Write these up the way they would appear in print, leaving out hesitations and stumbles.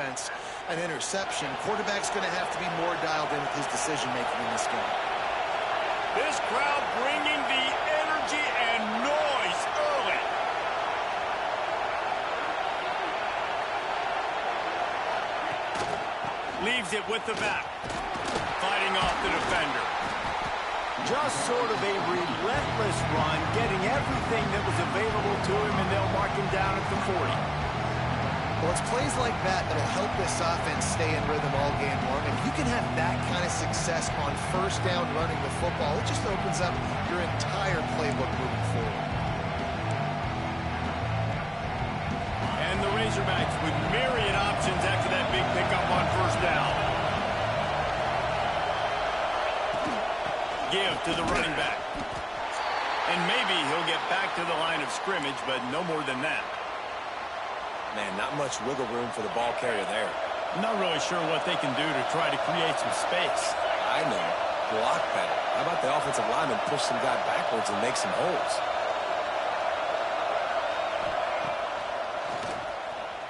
an interception. Quarterback's going to have to be more dialed in with his decision-making in this game. This crowd bringing the energy and noise early. Leaves it with the back. Fighting off the defender. Just sort of a relentless run, getting everything that was available to him, and they'll mark him down at the 40. Well, it's plays like that that'll help this offense stay in rhythm all game long. And if you can have that kind of success on first down running the football, it just opens up your entire playbook moving forward. And the Razorbacks with myriad options after that big pickup on first down. Give to the running back. And maybe he'll get back to the line of scrimmage, but no more than that. Man, not much wiggle room for the ball carrier there. I'm not really sure what they can do to try to create some space. I know. Block better. How about the offensive lineman push some guy backwards and make some holes?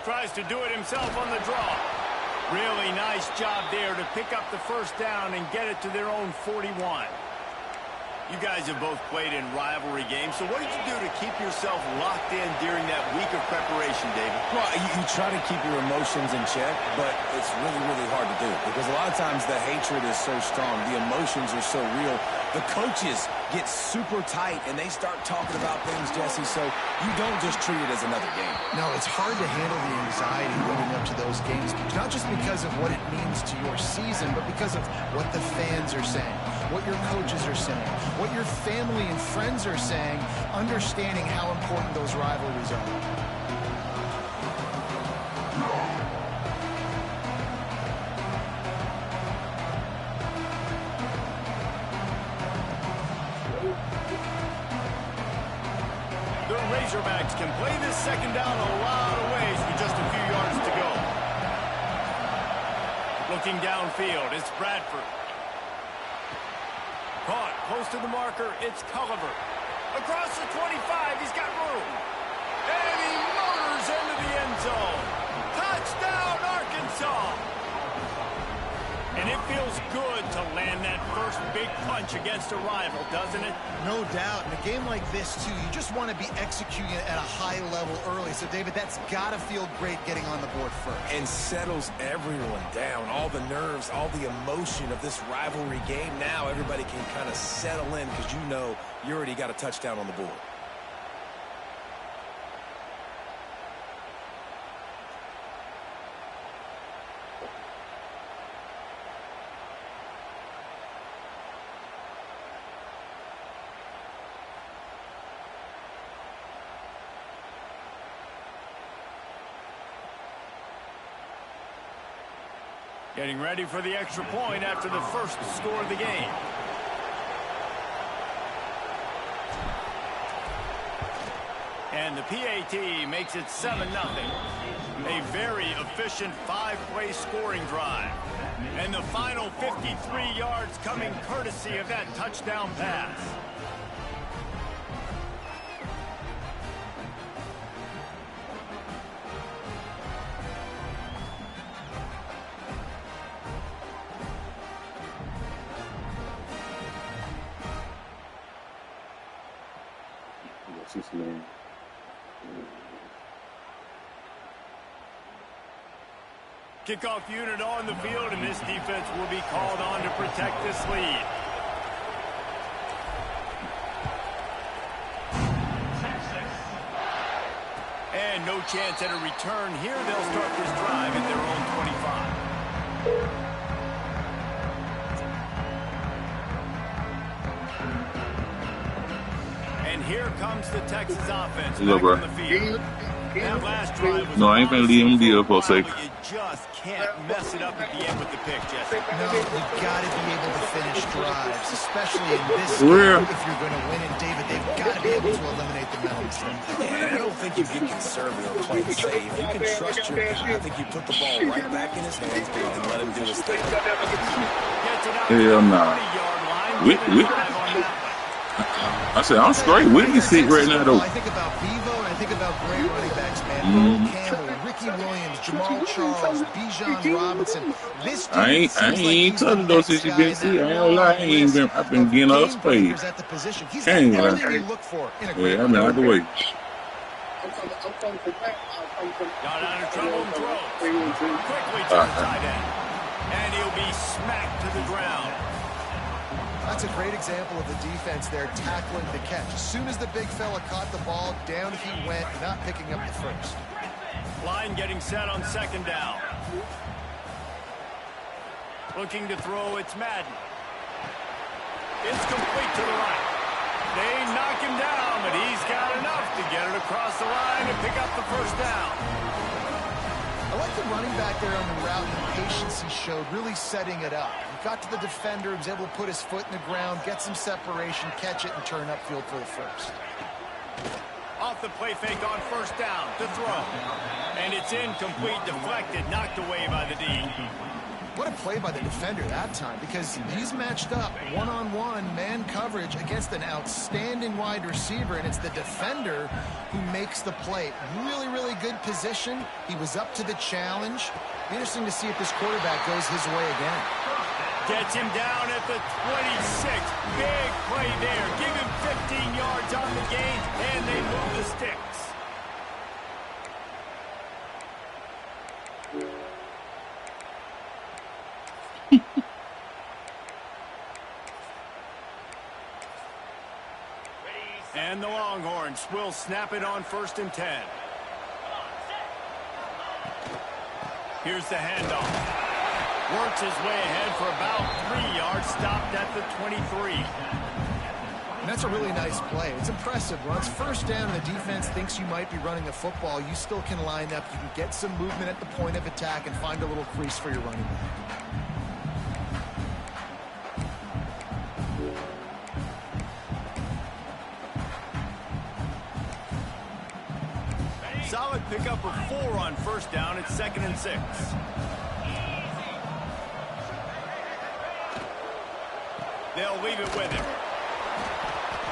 Tries to do it himself on the draw. Really nice job there to pick up the first down and get it to their own 41. You guys have both played in rivalry games, so what did you do to keep yourself locked in during that week of preparation, David? Well, you try to keep your emotions in check, but it's really, really hard to do because a lot of times the hatred is so strong. The emotions are so real. The coaches get super tight, and they start talking about things, Jesse, so you don't just treat it as another game. No, it's hard to handle the anxiety leading up to those games, not just because of what it means to your season, but because of what the fans are saying, what your coaches are saying, what your family and friends are saying, understanding how important those rivalries are. The Razorbacks can play this second down a lot of ways with just a few yards to go. Looking downfield, it's Bradford. Caught close to the marker, it's Culliver. Across the 25, he's got room. And he motors into the end zone. Touchdown, Arkansas! And it feels good to land that first big punch against a rival, doesn't it? No doubt. In a game like this, too, you just want to be executing it at a high level early. So, David, that's got to feel great getting on the board first. And settles everyone down. All the nerves, all the emotion of this rivalry game. Now everybody can kind of settle in because you know you already got a touchdown on the board. Getting ready for the extra point after the first score of the game. And the PAT makes it 7-0. A very efficient 5-play scoring drive. And the final 53 yards coming courtesy of that touchdown pass. Kickoff unit on the field, and this defense will be called on to protect this lead. And no chance at a return here. They'll start this drive at their own 25. And here comes the Texas offense back on the field. That last drive was no, I ain't gonna leave him deal for a second. You just can't mess it up at the end with the pick, Jesse. No, you've got to be able to finish drives, especially in this game. If you're going to win it, David, they've got to be able to eliminate the mental mistakes. And I don't think you get conservative or play it safe. If you can trust your guy, I think you put the ball right back in his hands and let him do his thing. Hell nah. I said, I'm straight with you, seat right now, though. I think about Bevo and I think about great running backs, man. Campbell, Ricky Ricky Williams, Jamal Charles, Bijan Robinson. This dude I seems like ain't he's the touching those next guy in 60-50. I that ain't gonna lie. long list I've been of getting up game spade. breakers at the position. He's got Can't everything you look for in a great Yeah, I've been out the way. Got out of trouble and throws. Quickly to the tight end. And he'll be smacked to the ground. That's a great example of the defense there tackling the catch. As soon as the big fella caught the ball, down he went, not picking up the first. Line getting set on second down. Looking to throw, it's Madden. It's complete to the right. They knock him down, but he's got enough to get it across the line and pick up the first down. I like the running back there on the route and the patience he showed, really setting it up. He got to the defender, was able to put his foot in the ground, get some separation, catch it, and turn upfield for the first. Off the play fake on first down to throw. And it's incomplete, deflected, knocked away by the D. What a play by the defender that time, because he's matched up one-on-one man coverage against an outstanding wide receiver, and it's the defender who makes the play. Really, really good position. He was up to the challenge. Be interesting to see if this quarterback goes his way again. Gets him down at the 26. Big play there. Give him 15 yards on the gain, and they move the sticks. And the Longhorns will snap it on 1st and 10. Here's the handoff. Works his way ahead for about 3 yards, stopped at the 23. And that's a really nice play. It's impressive. Once first down and the defense thinks you might be running a football, you still can line up. You can get some movement at the point of attack and find a little crease for your running back. Solid pickup of 4 on first down. It's 2nd and 6. They'll leave it with him.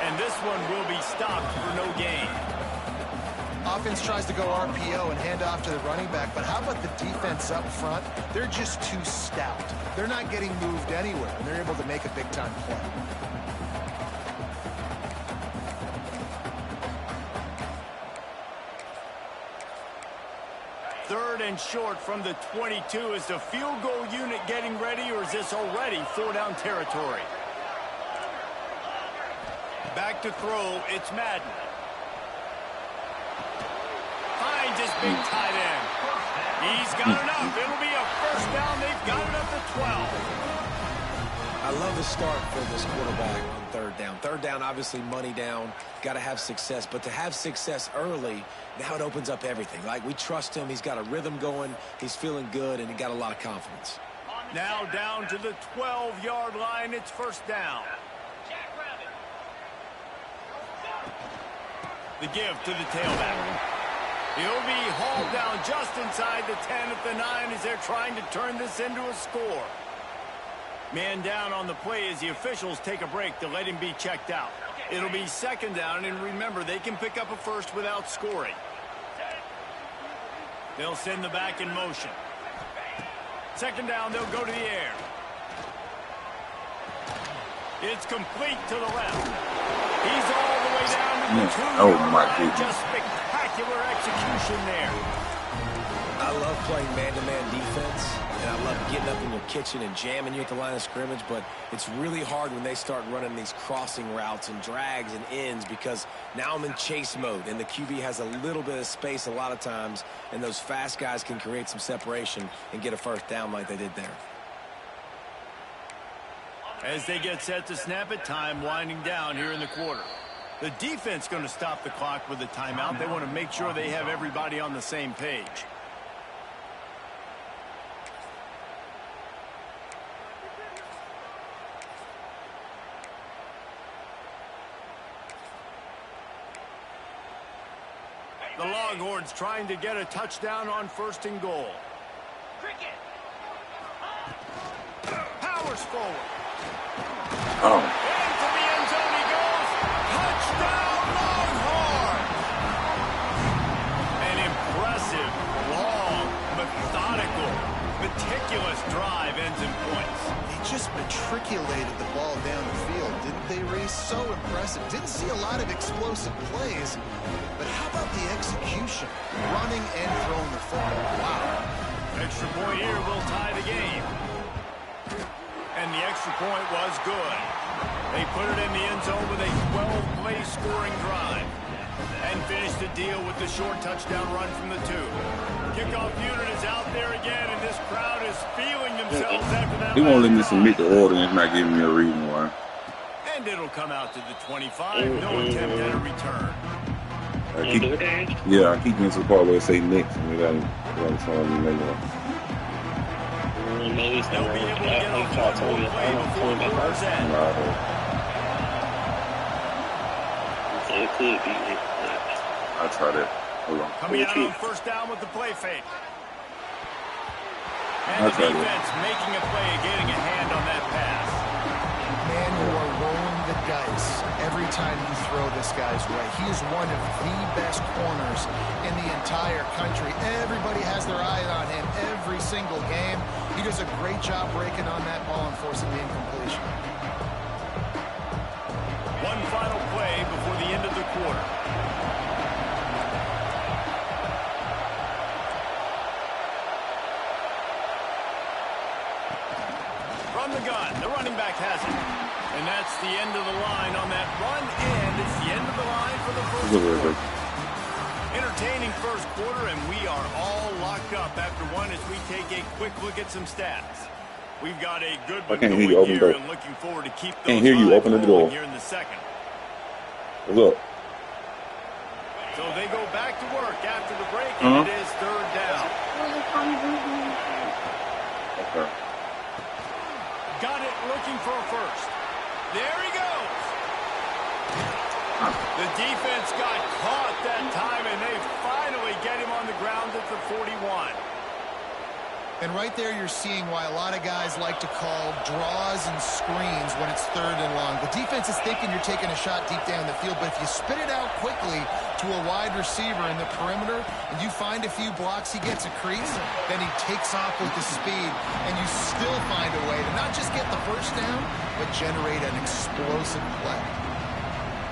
And this one will be stopped for no gain. Offense tries to go RPO and hand off to the running back, but how about the defense up front? They're just too stout. They're not getting moved anywhere, and they're able to make a big-time play. Third and short from the 22. Is the field goal unit getting ready, or is this already 4-down territory? Back to throw, it's Madden. Finds his big tight end. He's got enough. It'll be a first down. They've got it up to 12. I love the start for this quarterback on third down. Third down, obviously money down, got to have success. But to have success early, now it opens up everything. Like, we trust him. He's got a rhythm going. He's feeling good, and he got a lot of confidence. Now down to the 12-yard line. It's first down. The give to the tailback. He'll be hauled down just inside the 10 at the 9 as they're trying to turn this into a score. Man down on the play as the officials take a break to let him be checked out. It'll be second down, and remember, they can pick up a first without scoring. They'll send the back in motion. Second down, they'll go to the air. It's complete to the left. He's all the way down to the 2-yard line. Just spectacular execution there. I love playing man-to-man defense, and I love getting up in your kitchen and jamming you at the line of scrimmage, but it's really hard when they start running these crossing routes and drags and ends, because now I'm in chase mode, and the QB has a little bit of space a lot of times, and those fast guys can create some separation and get a first down like they did there. As they get set to snap it, time winding down here in the quarter. The defense going to stop the clock with a timeout. They want to make sure they have everybody on the same page. The Longhorns trying to get a touchdown on 1st and goal. Powers forward. Oh. Into the end zone he goes. Touchdown, Longhorns! An impressive, long meticulous drive ends in points. They just matriculated the ball down the field, didn't they, Reese? So impressive. Didn't see a lot of explosive plays, but how about the execution? Running and throwing the football. Wow. Extra point here will tie the game. And the extra point was good. They put it in the end zone with a 12-play scoring drive. And finished the deal with the short touchdown run from the 2. Kickoff unit is out there again, and this crowd is feeling themselves after that. He won't let me submit the order and it's not giving me a reason why. And it'll come out to the 25. No attempt at a return. I keep getting to the part where it say next, and we gotta tell them to make one. They'll be able to get off one more play before quarter's end. I'll try that. Hold on. Coming out on first down with the play fake. And the defense making a play, getting a hand on that pass. Man, you are rolling the dice every time you throw this guy's way. He is one of the best corners in the entire country. Everybody has their eye on him every single game. He does a great job breaking on that ball and forcing the incompletion. One final play before the end of the quarter. From the gun, the running back has it. And that's the end of the line on that run, and it's the end of the line for the first quarter. Entertaining first quarter, and we are all locked up after one as we take a quick look at some stats. We've got a good one going here and looking forward to keep those can't hear you open the door here in the second. What's up? So they go back to work after the break, and it is third down. Okay. Got it, looking for a first. There he goes. The defense got caught that time, and they finally get him on the ground at the 41. And right there you're seeing why a lot of guys like to call draws and screens when it's third and long. The defense is thinking you're taking a shot deep down the field, but if you spit it out quickly to a wide receiver in the perimeter and you find a few blocks, he gets a crease, then he takes off with the speed, and you still find a way to not just get the first down, but generate an explosive play.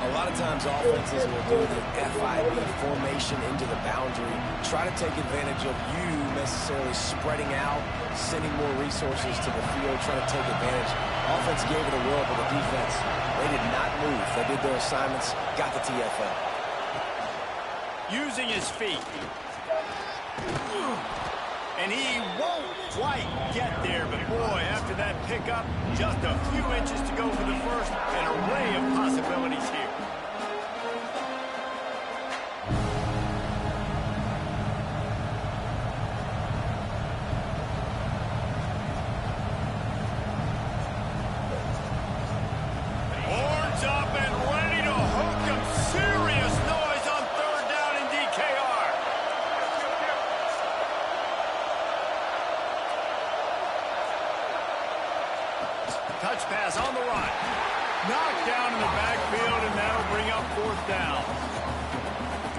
A lot of times offenses will do the FIB formation into the boundary, try to take advantage of you necessarily spreading out, sending more resources to the field, trying to take advantage. Offense gave it a whirl, but the defense, they did not move. They did their assignments, got the TFL. Using his feet. And he won't quite get there, but boy, after that pickup, just a few inches to go for the first, an array of possibilities here. Horns up and ready to hook him. Serious noise on third down in DKR. Touch pass on the run. Knocked down in the backfield, and that'll bring up fourth down.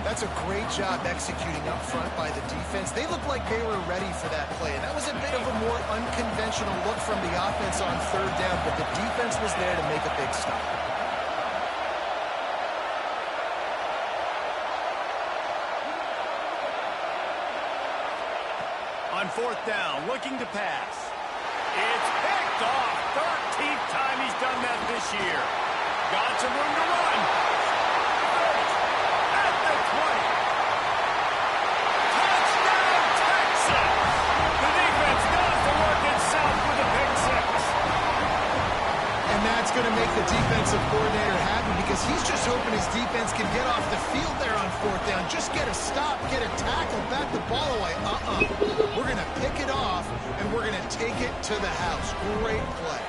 That's a great job executing up front by the defense. They looked like they were ready for that play, and that was a bit of a more unconventional look from the offense on third down, but the defense was there to make a big stop. On fourth down, looking to pass. It's picked off. 13th time he's done that this year. Got some room to run. At the 20. Touchdown, Texas. The defense does the work itself with a pick six. And that's going to make the defensive coordinator happy because he's just hoping his defense can get off the field there on fourth down. Just get a stop, get a tackle, back the ball away. We're going to pick it off, and we're going to take it to the house. Great play.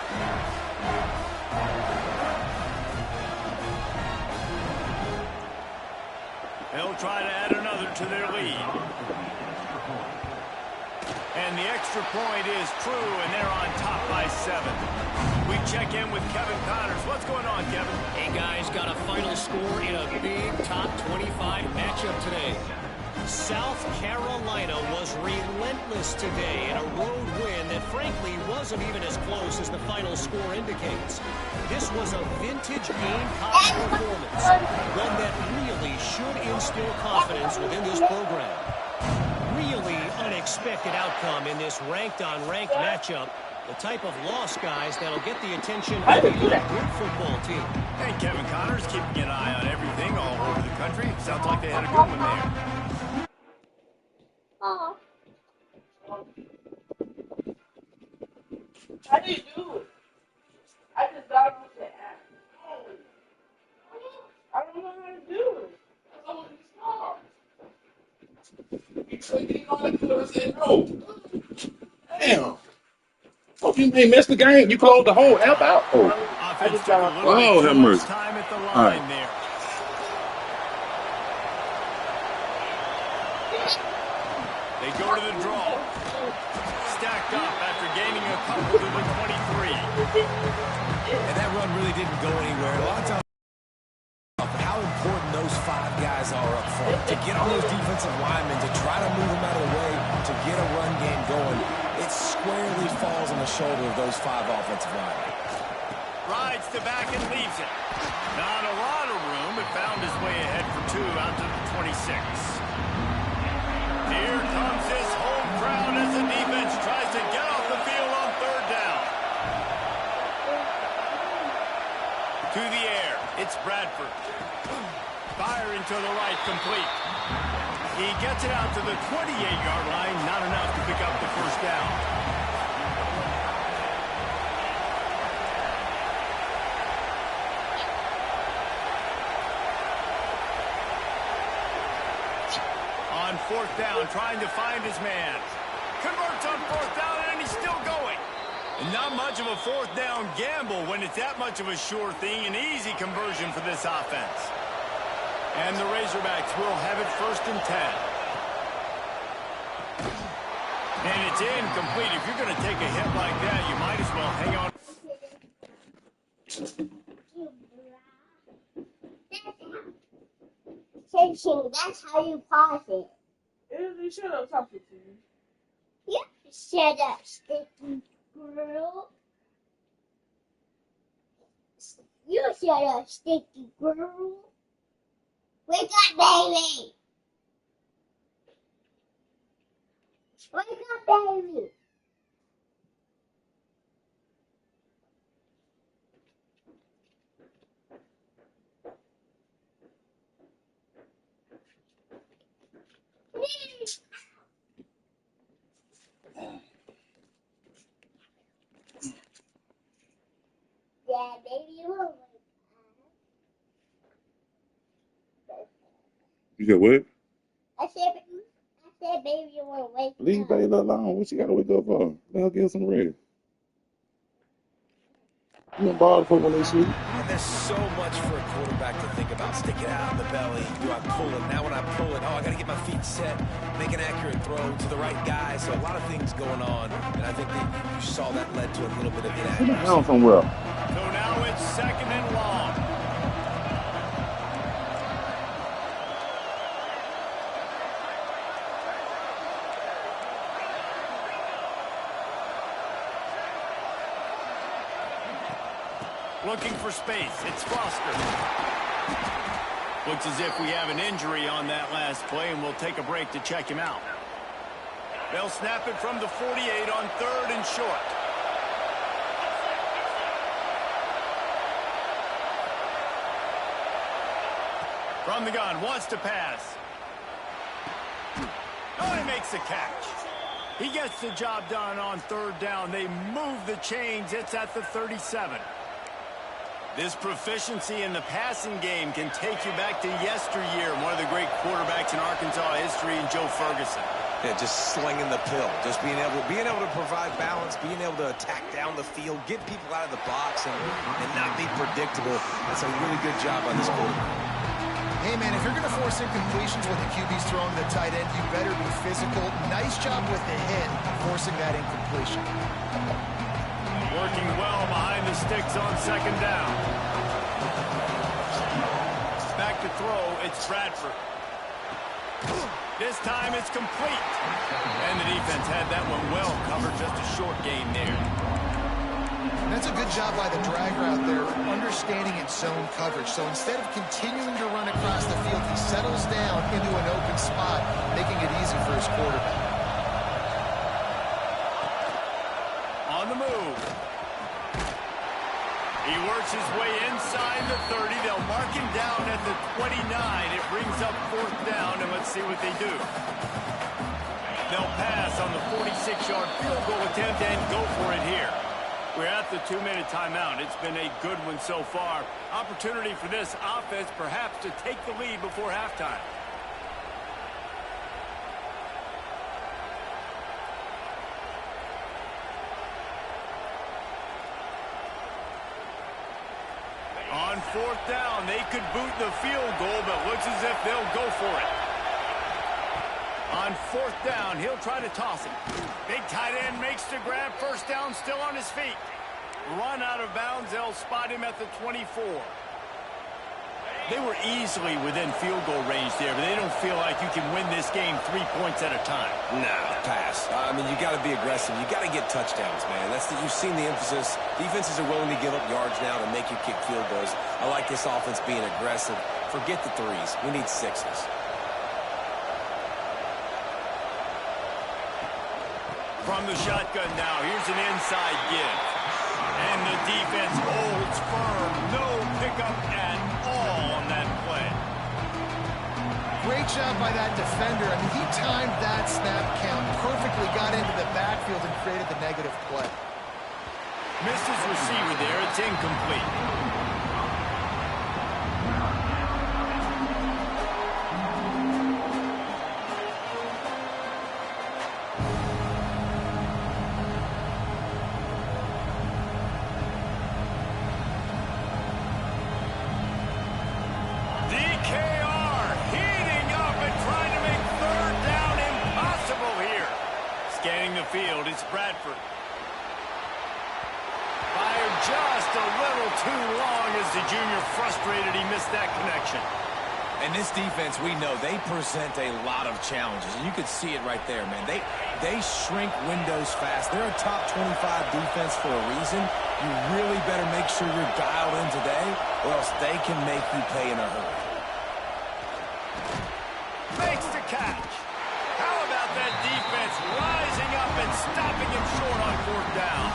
They'll try to add another to their lead. And the extra point is true, and they're on top by 7. We check in with Kevin Connors. What's going on, Kevin? Hey, guys, got a final score in a big top 25 matchup today. South Carolina was relentless today in a road win wasn't even as close as the final score indicates. This was a vintage Gamecock performance, one that really should instill confidence within this program. Really unexpected outcome in this ranked-on-ranked matchup. The type of loss, guys, that'll get the attention of a good football team. And Kevin Connors keeping an eye on everything all over the country. Sounds like they had a good one there. I didn't do it. I just got on the app. I don't know how to do it. I was smart. You didn't know how to do it. I said no. Damn. Oh, you may miss the game. You closed the whole app out. Oh, I just got on. oh, have mercy. Time at the line All right. there. They go to the draw. Stacked up after gaining a couple to the 23. And that run really didn't go anywhere. A lot of times, how important those 5 guys are up front. To get on those defensive linemen, to try to move them out of the way, to get a run game going, it squarely falls on the shoulder of those 5 offensive linemen. Rides to back and leaves it. Not a lot of room, but found his way ahead for 2 out to the 26. Here comes this home crowd as the defense tries to get off the field on 3rd down. To the air, it's Bradford. Firing to the right, complete. He gets it out to the 28-yard line, not enough to pick up the 1st down. On 4th down, trying to find his man. Converts on 4th down, and he's still going. And not much of a 4th down gamble when it's that much of a sure thing. An easy conversion for this offense. And the Razorbacks will have it 1st and 10. And it's incomplete. If you're going to take a hit like that, you might as well hang on. That's how you pause it. You should have talked to you. You shut up, sticky girl. You shut up, sticky girl. Wake up, baby. Wake up, baby. Yeah, baby, you won't wake up. you said what? I said, baby, you won't wake Leave up. baby alone. What you gotta wake up for? Let her get some rest. You don't bother folk when they sleep. And there's so much for a quarterback to think about. Stick it out in the belly. Do I pull it? Now when I pull it, I got to get my feet set, make an accurate throw to the right guy. So a lot of things going on. And I think that you saw that led to a little bit of inaccuracy. Down somewhere. So now it's 2nd and long. Looking for space. It's Foster. Looks as if we have an injury on that last play, and we'll take a break to check him out. They'll snap it from the 48 on 3rd and short. From the gun, wants to pass. Oh, he makes the catch. He gets the job done on 3rd down. They move the chains. It's at the 37. This proficiency in the passing game can take you back to yesteryear. One of the great quarterbacks in Arkansas history, and Joe Ferguson. Yeah, just slinging the pill, just being able to provide balance, being able to attack down the field, get people out of the box, and not be predictable. That's a really good job by this quarterback. Hey, man, if you're going to force incompletions when the QB's throwing the tight end, you better be physical. Nice job with the hit, forcing that incompletion. Working well behind the sticks on 2nd down. Back to throw, it's Bradford. This time it's complete. And the defense had that one well covered, just a short gain there. That's a good job by the drag route there, understanding its zone coverage. So instead of continuing to run across the field, he settles down into an open spot, making it easy for his quarterback. On the move. He works his way inside the 30. They'll mark him down at the 29. It brings up 4th down, and let's see what they do. They'll pass on the 46-yard field goal attempt and go for it here. We're at the 2-minute timeout. It's been a good one so far. Opportunity for this offense perhaps to take the lead before halftime. On 4th down, they could boot the field goal, but looks as if they'll go for it. On 4th down, he'll try to toss it. Big tight end makes the grab. 1st down, still on his feet. Run out of bounds. They'll spot him at the 24. They were easily within field goal range there, but they don't feel like you can win this game 3 points at a time. No, pass. I mean, you got to be aggressive. You got to get touchdowns, man. You've seen the emphasis. Defenses are willing to give up yards now to make you kick field goals. I like this offense being aggressive. Forget the 3s. We need 6s. From the shotgun now, here's an inside give. And the defense holds firm. No pickup at all on that play. Great job by that defender. I mean, he timed that snap count perfectly, got into the backfield and created the negative play. Missed his receiver there. It's incomplete. Field, it's Bradford. Fired just a little too long as the junior frustrated he missed that connection. And this defense, we know, they present a lot of challenges. And you could see it right there, man. They shrink windows fast. They're a top 25 defense for a reason. You really better make sure you're dialed in today, or else they can make you pay in a hurry. Makes the catch. How about that defense rising up and stopping him short on 4th down?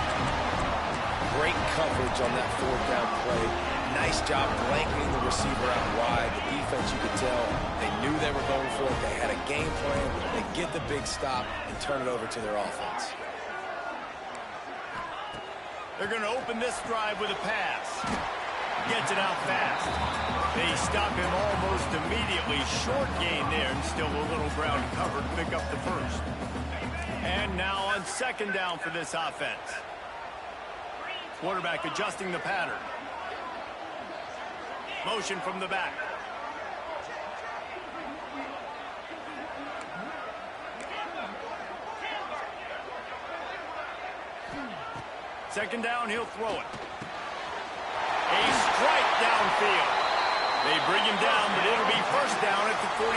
Great coverage on that 4th down play. Nice job blanketing the receiver out wide. The defense, you could tell, they knew they were going for it. They had a game plan. They get the big stop and turn it over to their offense. They're going to open this drive with a pass. Gets it out fast. They stop him almost immediately. Short gain there, and still a little ground covered. Pick up the 1st. And now on 2nd down for this offense. Quarterback adjusting the pattern. Motion from the back. Second down, he'll throw it. A strike downfield. They bring him down, but it'll be 1st down at the 42.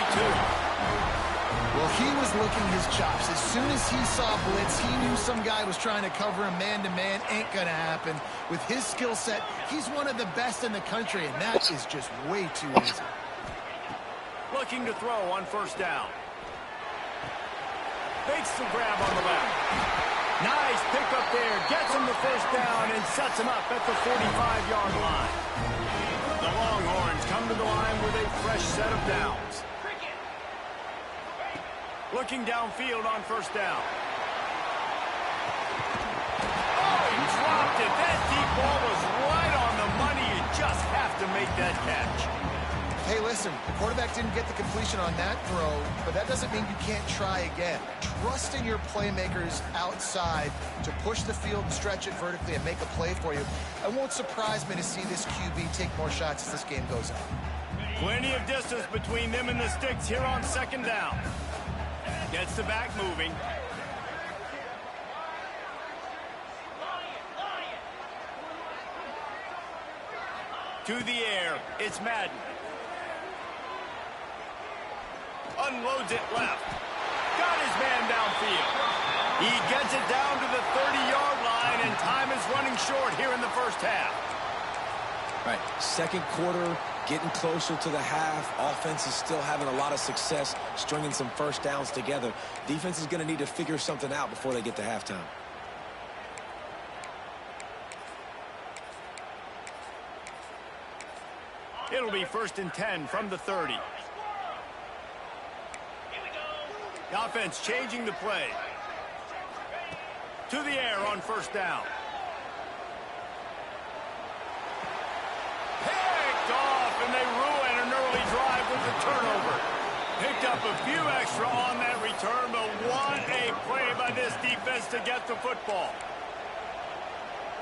Well, he was licking his chops. As soon as he saw blitz, he knew some guy was trying to cover him man-to-man. Ain't going to happen. With his skill set, he's one of the best in the country, and that is just way too easy. Looking to throw on 1st down. Makes the grab on the left. Nice pick up there. Gets him the 1st down and sets him up at the 45-yard line. The Longhorns come to the line with a fresh set of downs. Looking downfield on 1st down. Oh, he dropped it. That deep ball was right on the money. You just have to make that catch. Hey, listen, the quarterback didn't get the completion on that throw, but that doesn't mean you can't try again. Trust in your playmakers outside to push the field and stretch it vertically and make a play for you. It won't surprise me to see this QB take more shots as this game goes on. Plenty of distance between them and the sticks here on 2nd down. Gets the back moving. To the air, it's Madden. Unloads it left. Got his man downfield. He gets it down to the 30-yard line, and time is running short here in the first half. Right, second quarter, getting closer to the half. Offense is still having a lot of success stringing some first downs together. Defense is going to need to figure something out before they get to halftime. It'll be 1st and 10 from the 30. The offense changing the play. To the air on 1st down. Picked off, and they ruin an early drive with the turnover. Picked up a few extra on that return, but what a play by this defense to get the football.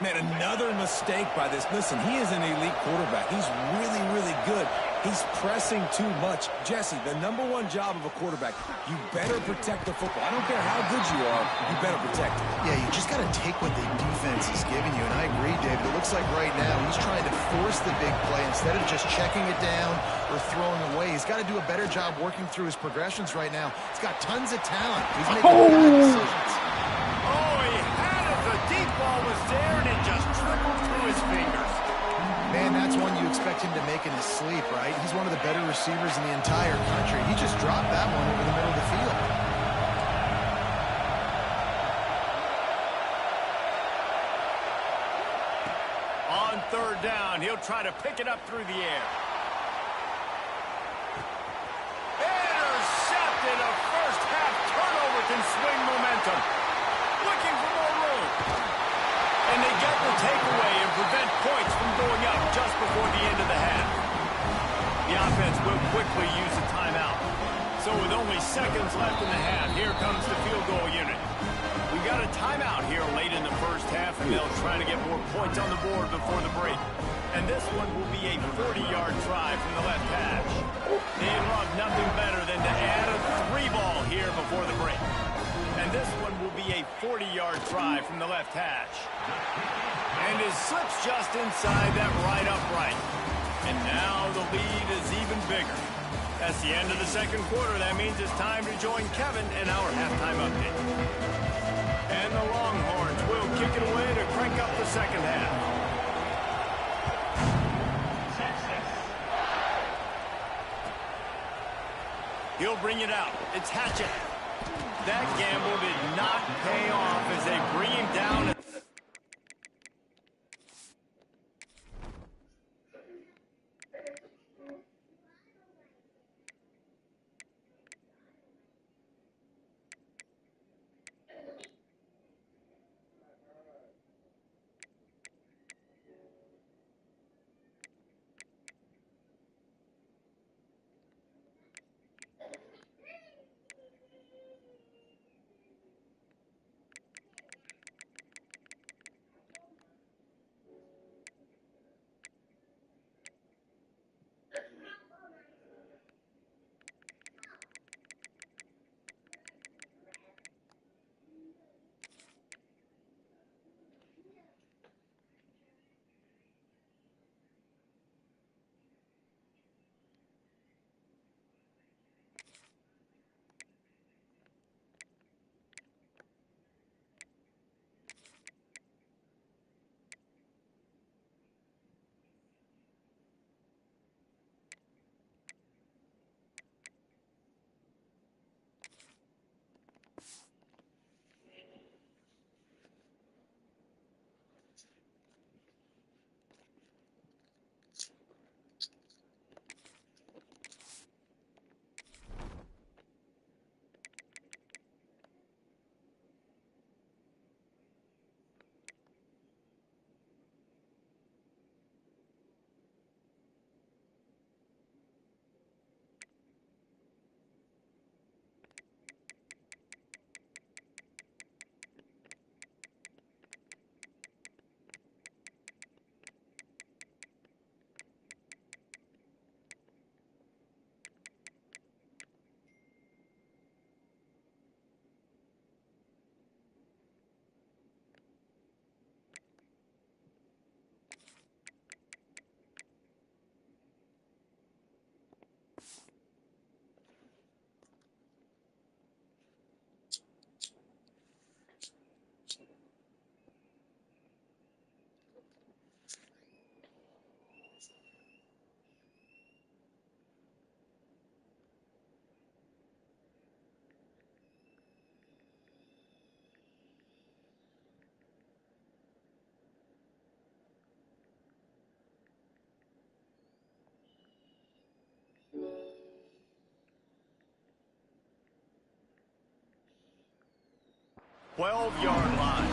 Man, another mistake by this. Listen, he is an elite quarterback. He's really, really good. He's pressing too much. Jesse, the #1 job of a quarterback, you better protect the football. I don't care how good you are, you better protect it. Yeah, you just got to take what the defense is giving you, and I agree, David. It looks like right now he's trying to force the big play instead of just checking it down or throwing away. He's got to do a better job working through his progressions right now. He's got tons of talent. He's making bad decisions. Oh, he had it. The deep ball was there, and it just trickled through his fingers. Man, that's one you expect him to make in his sleep, right? He's one of the better receivers in the entire country. He just dropped that one over the middle of the field. On 3rd down, he'll try to pick it up through the air. Intercepted. A first-half turnover can swing momentum. Looking for more room. And they get the takeaway and prevent points from going up just before the end of the half. The offense will quickly use a timeout. So with only seconds left in the half, here comes the field goal unit. We've got a timeout here late in the first half, and they'll try to get more points on the board before the break. And this one will be a 40-yard try from the left hash. They'd love nothing better than to add a 3-ball here before the break. And this one will be a 40-yard try from the left hash. And it slips just inside that right upright. And now the lead is even bigger. That's the end of the second quarter. That means it's time to join Kevin in our halftime update. And the Longhorns will kick it away to crank up the second half. He'll bring it out. It's Hatchett. That gamble did not pay off as they bring him down. 12-yard line.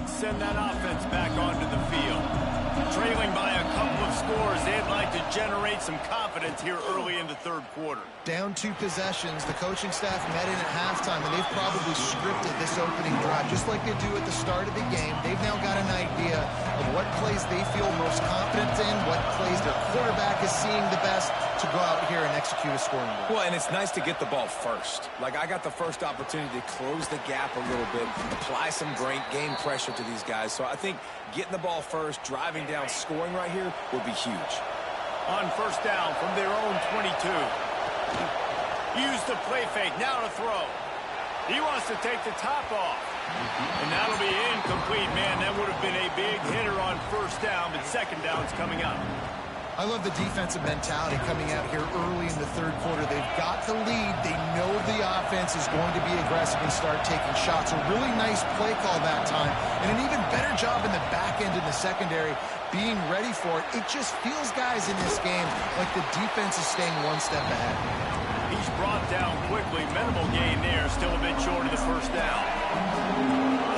Send that offense back onto the field. Trailing by a couple of scores, they'd like to generate some confidence here early in the third quarter. Down 2 possessions, the coaching staff met in at halftime, and they've probably scripted this opening drive, just like they do at the start of the game. They've now got an idea of what plays they feel most confident in, what plays their quarterback is seeing the best to go out here and execute a scoring drive. Well, and it's nice to get the ball first. Like, I got the first opportunity to close the gap a little bit, apply some great game pressure to these guys. So I think getting the ball first, driving down, scoring right here will be huge. On first down from their own 22. Use the play fake, now to throw. He wants to take the top off. And that'll be incomplete, man. That would have been a big hitter on first down, but second down's coming up. I love the defensive mentality coming out here early in the third quarter. They've got the lead. They know the offense is going to be aggressive and start taking shots. A really nice play call that time, and an even better job in the back end in the secondary being ready for it. It just feels, guys, in this game like the defense is staying one step ahead. He's brought down quickly. Minimal gain there. Still a bit short of the first down.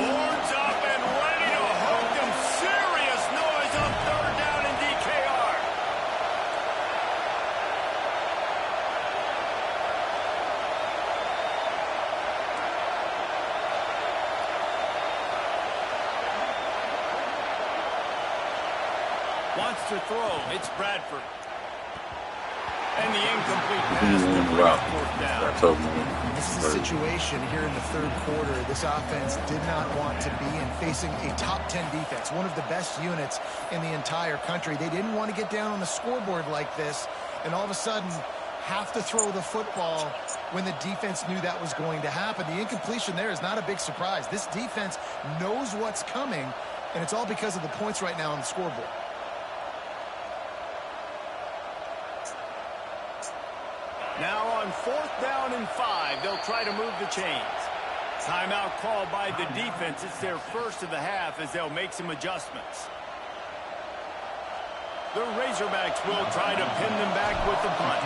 Horns up and ready to hook them. Serious noise on third down in DKR. Wants to throw. It's Bradford. And the incomplete pass will bring up fourth down. This is a situation here in the third quarter this offense did not want to be in, facing a top 10 defense, one of the best units in the entire country. They didn't want to get down on the scoreboard like this, and all of a sudden have to throw the football when the defense knew that was going to happen. The incompletion there is not a big surprise. This defense knows what's coming, and it's all because of the points right now on the scoreboard. Now on fourth down and 5, they'll try to move the chains. Timeout called by the defense. It's their first of the half as they'll make some adjustments. The Razorbacks will try to pin them back with the punt.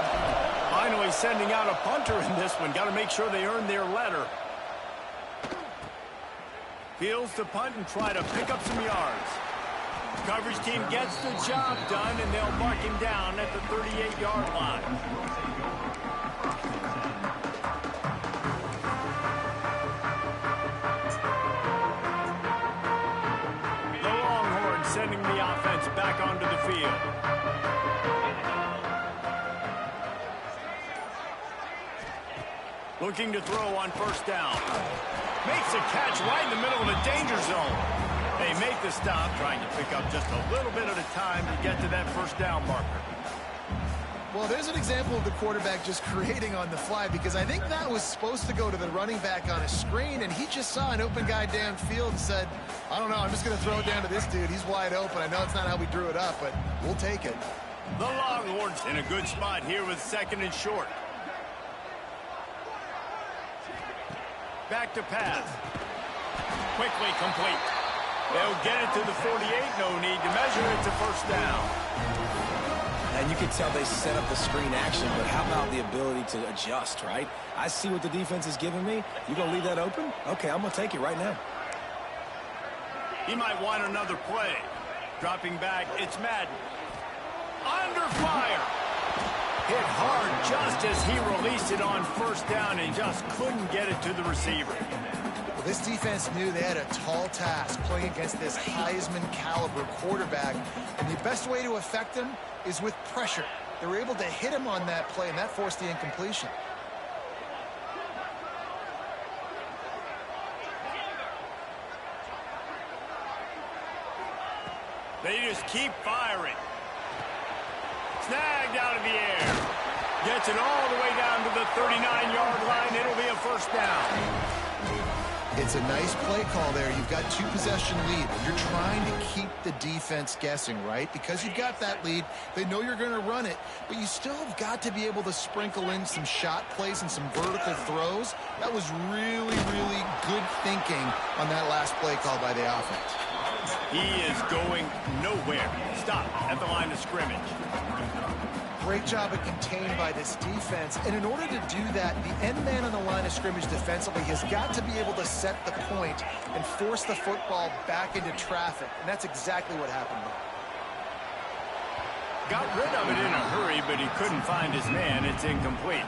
Finally sending out a punter in this one. Got to make sure they earn their letter. Fields the punt and try to pick up some yards. Coverage team gets the job done, and they'll mark him down at the 38-yard line. Sending the offense back onto the field. Looking to throw on first down. Makes a catch right in the middle of the danger zone. They make the stop, trying to pick up just a little bit at a time to get to that first down marker. Well, there's an example of the quarterback just creating on the fly, because I think that was supposed to go to the running back on a screen, and he just saw an open guy downfield and said, I don't know, I'm just going to throw it down to this dude. He's wide open. I know it's not how we drew it up, but we'll take it. The Longhorns in a good spot here with second and short. Back to pass. Quickly complete. They'll get it to the 48. No need to measure it to first down. And you can tell they set up the screen action, but how about the ability to adjust, right? I see what the defense is giving me. You going to leave that open? Okay, I'm going to take it right now. He might want another play. Dropping back, it's Madden. Under fire. Hit hard just as he released it on first down and just couldn't get it to the receiver. Well, this defense knew they had a tall task playing against this Heisman caliber quarterback, and the best way to affect him is with pressure. They were able to hit him on that play, and that forced the incompletion. They just keep firing. Snagged out of the air. Gets it all the way down to the 39-yard line. It'll be a first down. It's a nice play call there. You've got 2-possession lead. You're trying to keep the defense guessing, right? Because you've got that lead, they know you're going to run it, but you still have got to be able to sprinkle in some shot plays and some vertical throws. That was really, really good thinking on that last play call by the offense. He is going nowhere. Stop at the line of scrimmage. Great job of contained by this defense. And in order to do that, the end man on the line of scrimmage defensively has got to be able to set the point and force the football back into traffic. And that's exactly what happened there. Got rid of it in a hurry, but he couldn't find his man. It's incomplete.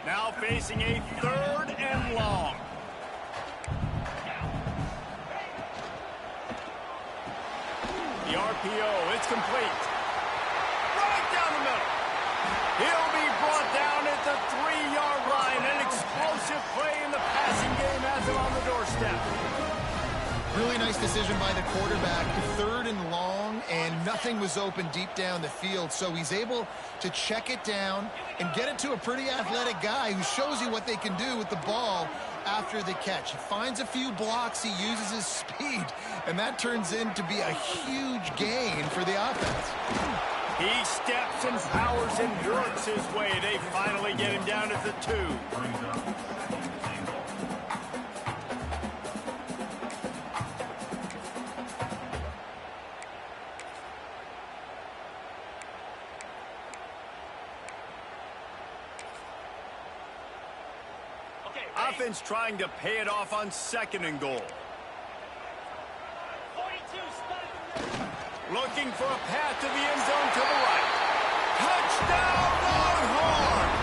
Now facing a 3rd and long. The RPO, it's complete. Right down the middle. He'll be brought down at the 3-yard line. An explosive play in the passing game has him on the doorstep. Really nice decision by the quarterback. 3rd and long, and nothing was open deep down the field. So he's able to check it down and get it to a pretty athletic guy who shows you what they can do with the ball after the catch. He finds a few blocks, he uses his speed, and that turns into be a huge gain for the offense. He steps and powers and works his way. They finally get him down at the 2. Offense trying to pay it off on 2nd and goal. Looking for a path to the end zone to the right. Touchdown, Longhorns!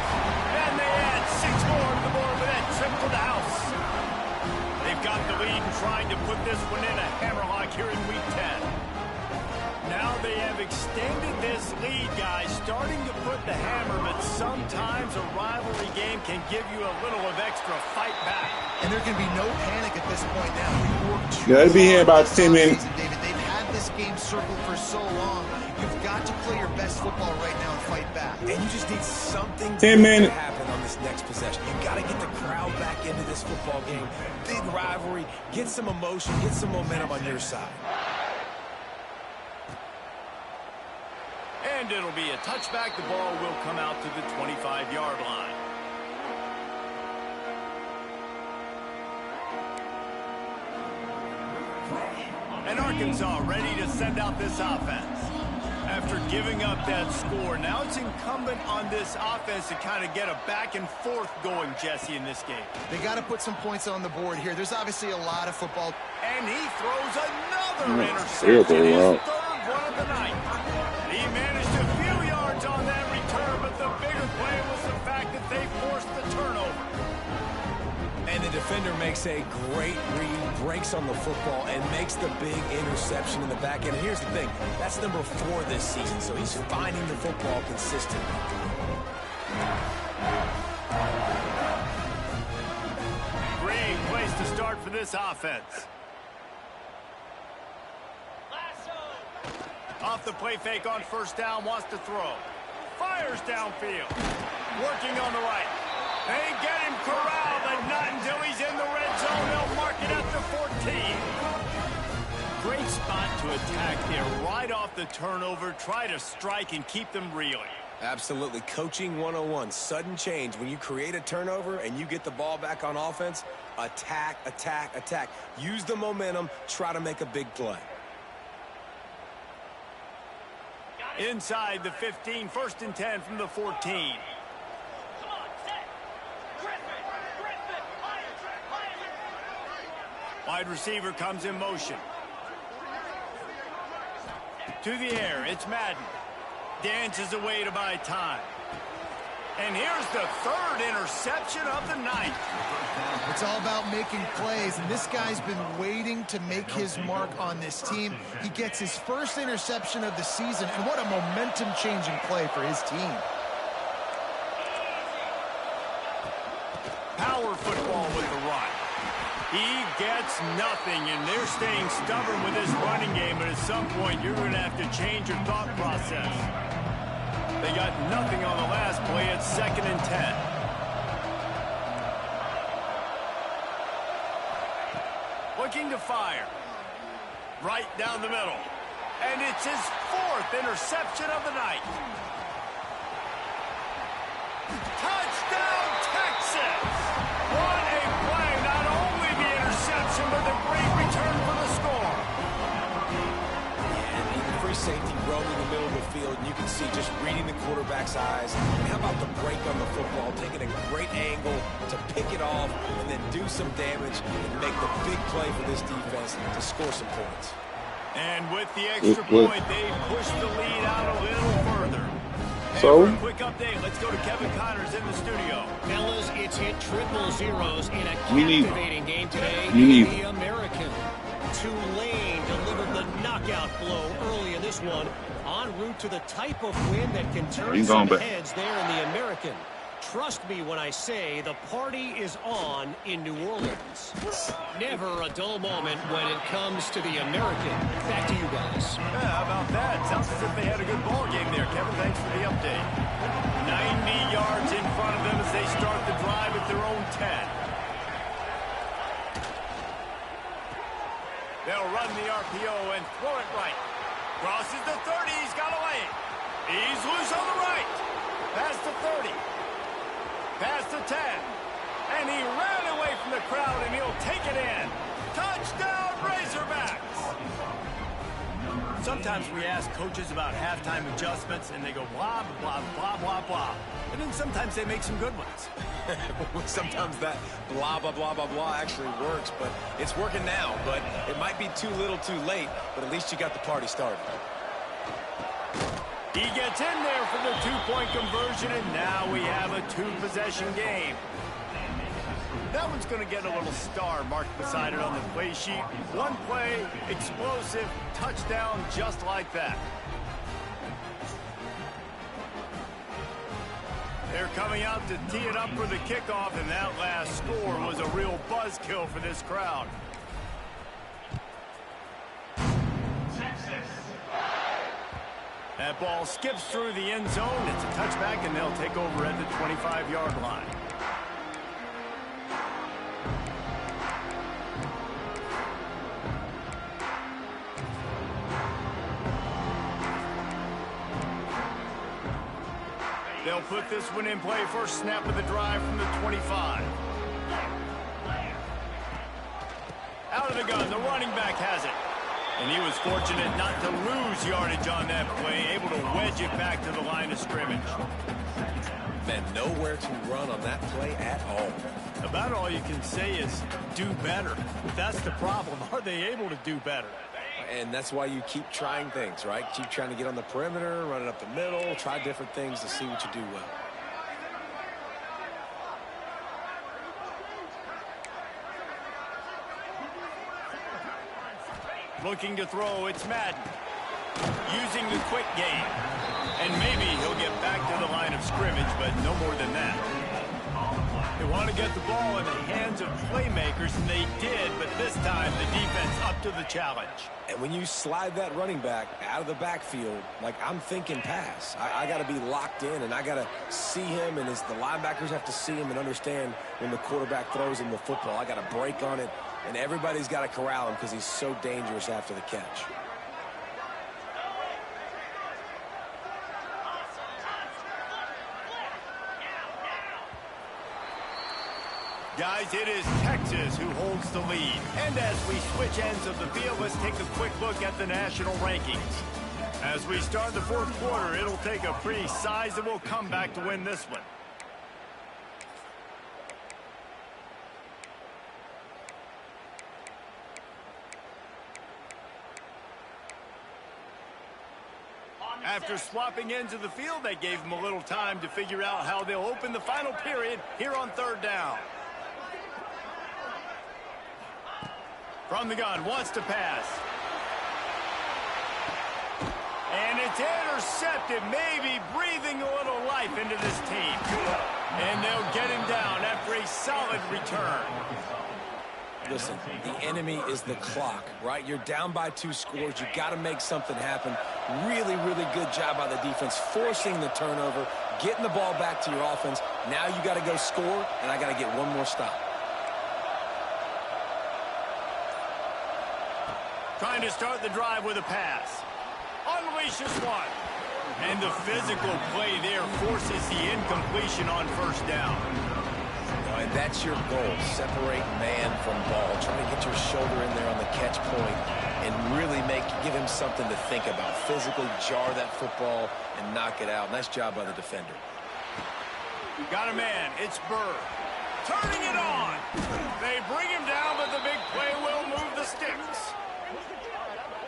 And they add 6 more to the board with that trip to the house. They've got the lead and trying to put this one in a hammerlock here in Week 10. Now they have extended this lead, guys, starting to put the hammer, but sometimes a rivalry game can give you a little of extra fight back. And there can be no panic at this point now. We've worked too Yeah, they'll be here about 10 hard minutes. this offseason, David. They've had this game circled for so long. You've got to play your best football right now and fight back. And you just need something 10 minutes. to happen on this next possession. You got to get the crowd back into this football game. Big rivalry. Get some emotion. Get some momentum on your side. And it'll be a touchback. The ball will come out to the 25-yard line. And Arkansas ready to send out this offense. After giving up that score, now it's incumbent on this offense to kind of get a back and forth going, Jesse, in this game. They got to put some points on the board here. There's obviously a lot of football. And he throws another interception. His 3rd one of the night. He managed a few yards on that return, but the bigger play was the fact that they forced the turnover. And the defender makes a great read, breaks on the football, and makes the big interception in the back end. And here's the thing, that's number 4 this season, so he's finding the football consistently. Great place to start for this offense. Off the play fake on 1st down, wants to throw. Fires downfield. Working on the right. They get him corralled, but not until he's in the red zone. They'll mark it at the 14. Great spot to attack there. Right off the turnover, try to strike and keep them reeling. Absolutely. Coaching 101. Sudden change. When you create a turnover and you get the ball back on offense, attack, attack, attack. Use the momentum. Try to make a big play. Inside the 15, 1st and 10 from the 14. Wide receiver comes in motion. To the air, it's Madden. Dances away to buy time. And here's the 3rd interception of the night. It's all about making plays, and this guy's been waiting to make his mark on this team. He gets his 1st interception of the season, and what a momentum-changing play for his team. Power football with the run. He gets nothing, and they're staying stubborn with this running game, but at some point you're going to have to change your thought process. They got nothing on the last play. It's 2nd and 10. Looking to fire. Right down the middle. And it's his 4th interception of the night. Touchdown, Texas! What a play. Not only the interception, but the great return for the score. And in the free safety roaming the middle of the field, and you can see just reading the quarterback's eyes. And how about the break on the football, taking a great angle to pick it off and then do some damage and make the big play for this defense to score some points. And with the extra point, they push the lead out a little further. So, And for a quick update, let's go to Kevin Connors in the studio. Fellas, it's hit 0-0 in a captivating game today in the American. Tulane delivered the knockout blow early in this one, en route to the type of win that can turn some heads there in the American. Trust me when I say the party is on in New Orleans. Never a dull moment when it comes to the American. Back to you guys. Yeah, how about that? Sounds as if they had a good ball game there. Kevin, thanks for the update. 90 yards in front of them as they start the drive at their own 10. They'll run the RPO and throw it right. Crosses the 30. He's got away. He's loose on the right. Past the 30. Past the 10. And he ran away from the crowd, and he'll take it in. Touchdown, Razorbacks! Sometimes we ask coaches about halftime adjustments, and they go blah, blah, blah, blah, blah. And then sometimes they make some good ones. Sometimes that blah, blah, blah, blah, blah actually works, but it's working now. But it might be too little too late, but at least you got the party started. He gets in there for the two-point conversion, and now we have a two-possession game. That one's going to get a little star marked beside it on the play sheet. One play, explosive, touchdown, just like that. They're coming out to tee it up for the kickoff, and that last score was a real buzzkill for this crowd. That ball skips through the end zone. It's a touchback, and they'll take over at the 25-yard line. They'll put this one in play. First snap of the drive from the 25. Out of the gun, the running back has it. And he was fortunate not to lose yardage on that play, able to wedge it back to the line of scrimmage. Man, nowhere to run on that play at all. About all you can say is do better. That's the problem. Are they able to do better? And that's why you keep trying things, right? Keep trying to get on the perimeter, run it up the middle, try different things to see what you do well. Looking to throw, it's Madden. Using the quick game. And maybe he'll get back to the line of scrimmage, but no more than that. They want to get the ball in the hands of playmakers, and they did, but this time the defense up to the challenge. And when you slide that running back out of the backfield, like I'm thinking pass, I got to be locked in, and I got to see him, and as the linebackers have to see him and understand when the quarterback throws him the football, I got to break on it, and everybody's got to corral him because he's so dangerous after the catch. Guys, it is Texas who holds the lead. And as we switch ends of the field, let's take a quick look at the national rankings. As we start the fourth quarter, it'll take a pretty sizable comeback to win this one. After swapping ends of the field, they gave them a little time to figure out how they'll open the final period here on third down. From the gun, wants to pass. And it's intercepted, maybe breathing a little life into this team. And they'll get him down after a solid return. Listen, the enemy is the clock, right? You're down by 2 scores. You got to make something happen. Really, really good job by the defense, forcing the turnover, getting the ball back to your offense. Now you got to go score, and I got to get one more stop. Trying to start the drive with a pass. Unleashes one. And the physical play there forces the incompletion on first down. And that's your goal. Separate man from ball. Try to get your shoulder in there on the catch point and really give him something to think about. Physically jar that football and knock it out. Nice job by the defender. Got a man. It's Burr. Turning it on. They bring him down, but the big play will move the sticks.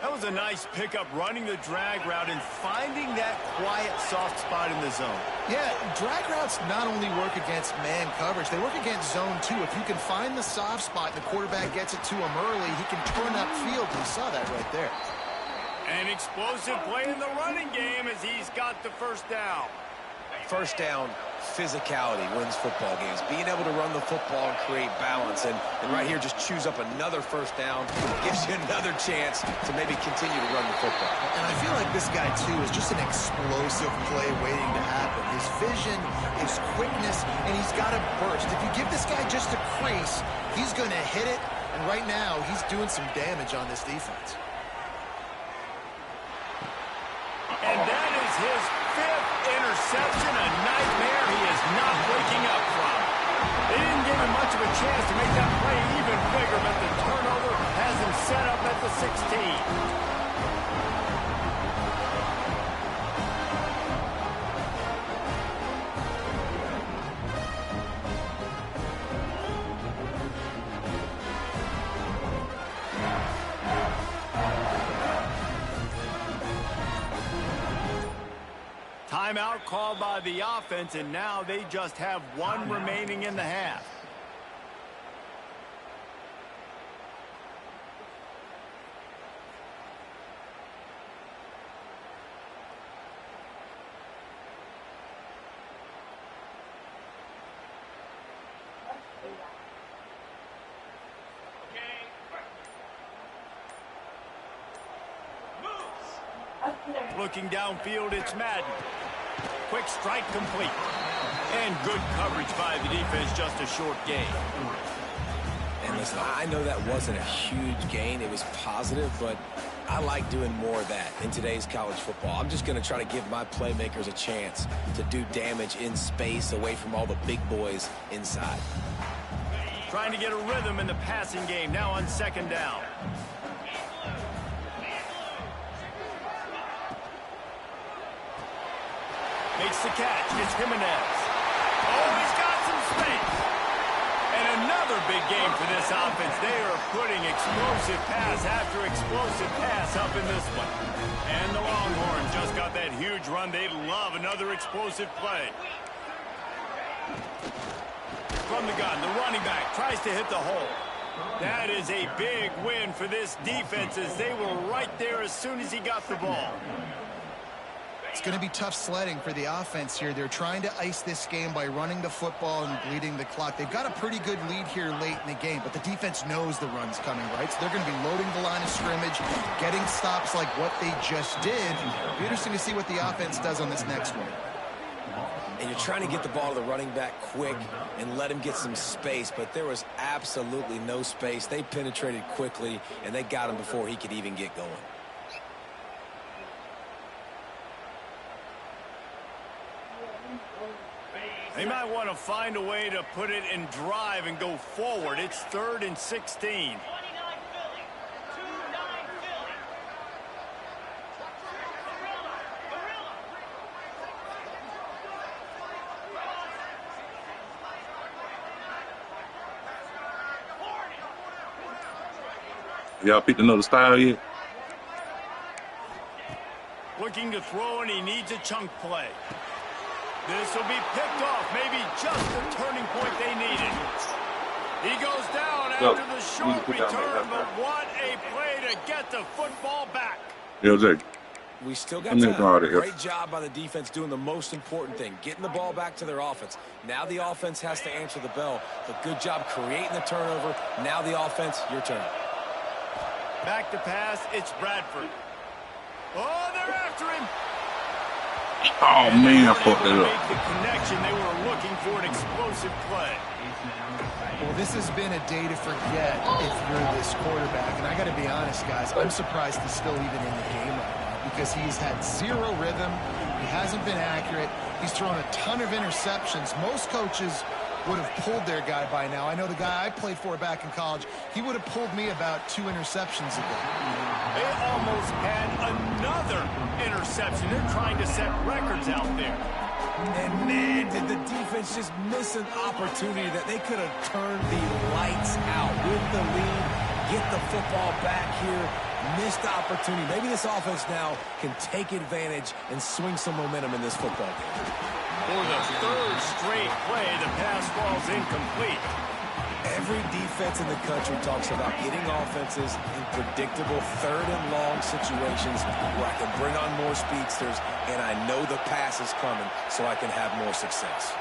That was a nice pickup, running the drag route and finding that quiet, soft spot in the zone. Yeah, drag routes not only work against man coverage, they work against zone too. If you can find the soft spot and the quarterback gets it to him early, he can turn upfield. We saw that right there. An explosive play in the running game as he's got the first down. First down, physicality wins football games. Being able to run the football and create balance. And right here, just choose up another first down. Gives you another chance to maybe continue to run the football. And I feel like this guy, too, is just an explosive play waiting to happen. His vision, his quickness, and he's got a burst. If you give this guy just a crease, he's going to hit it. And right now, he's doing some damage on this defense. And that is his fifth interception, a nightmare he is not waking up from. They didn't give him much of a chance to make that play even bigger, but the turnover has him set up at the 16. Timeout called by the offense, and now they just have one remaining in the half. Looking downfield, it's Madden. Quick strike complete. And good coverage by the defense, just a short gain. And listen, I know that wasn't a huge gain. It was positive, but I like doing more of that in today's college football. I'm just going to try to give my playmakers a chance to do damage in space away from all the big boys inside. Trying to get a rhythm in the passing game, now on second down. Makes the catch. It's Jimenez. Oh, he's got some space. And another big game for this offense. They are putting explosive pass after explosive pass up in this one. And the Longhorns just got that huge run. They'd love another explosive play. From the gun, the running back tries to hit the hole. That is a big win for this defense as they were right there as soon as he got the ball. It's going to be tough sledding for the offense here. They're trying to ice this game by running the football and bleeding the clock. They've got a pretty good lead here late in the game, but the defense knows the run's coming, right? So they're going to be loading the line of scrimmage, getting stops like what they just did. It'll be interesting to see what the offense does on this next one. And you're trying to get the ball to the running back quick and let him get some space, but there was absolutely no space. They penetrated quickly, and they got him before he could even get going. They might want to find a way to put it in drive and go forward. It's 3rd and 16. Y'all picked another style yet? Looking to throw, and he needs a chunk play. This will be picked off, maybe just the turning point they needed. He goes down after the short return, but what a play to get the football back. Yeah, Jake. We still got time. Great job by the defense doing the most important thing, getting the ball back to their offense. Now the offense has to answer the bell, but good job creating the turnover. Now the offense, your turn. Back to pass, it's Bradford. Oh, they're after him. Oh, man, I fucked that up. Make the connection. They were looking for an explosive play. Well, this has been a day to forget if you're this quarterback. And I got to be honest, guys, I'm surprised he's still even in the game right now because he's had zero rhythm. He hasn't been accurate. He's thrown a ton of interceptions. Most coaches would have pulled their guy by now. I know the guy I played for back in college, he would have pulled me about 2 interceptions ago. They almost had another interception. They're trying to set records out there. And, man, did the defense just miss an opportunity that they could have turned the lights out with the lead, get the football back here, missed opportunity. Maybe this offense now can take advantage and swing some momentum in this football game. For the 3rd straight play, the pass falls incomplete. Every defense in the country talks about getting offenses in predictable 3rd and long situations where I can bring on more speedsters and I know the pass is coming so I can have more success.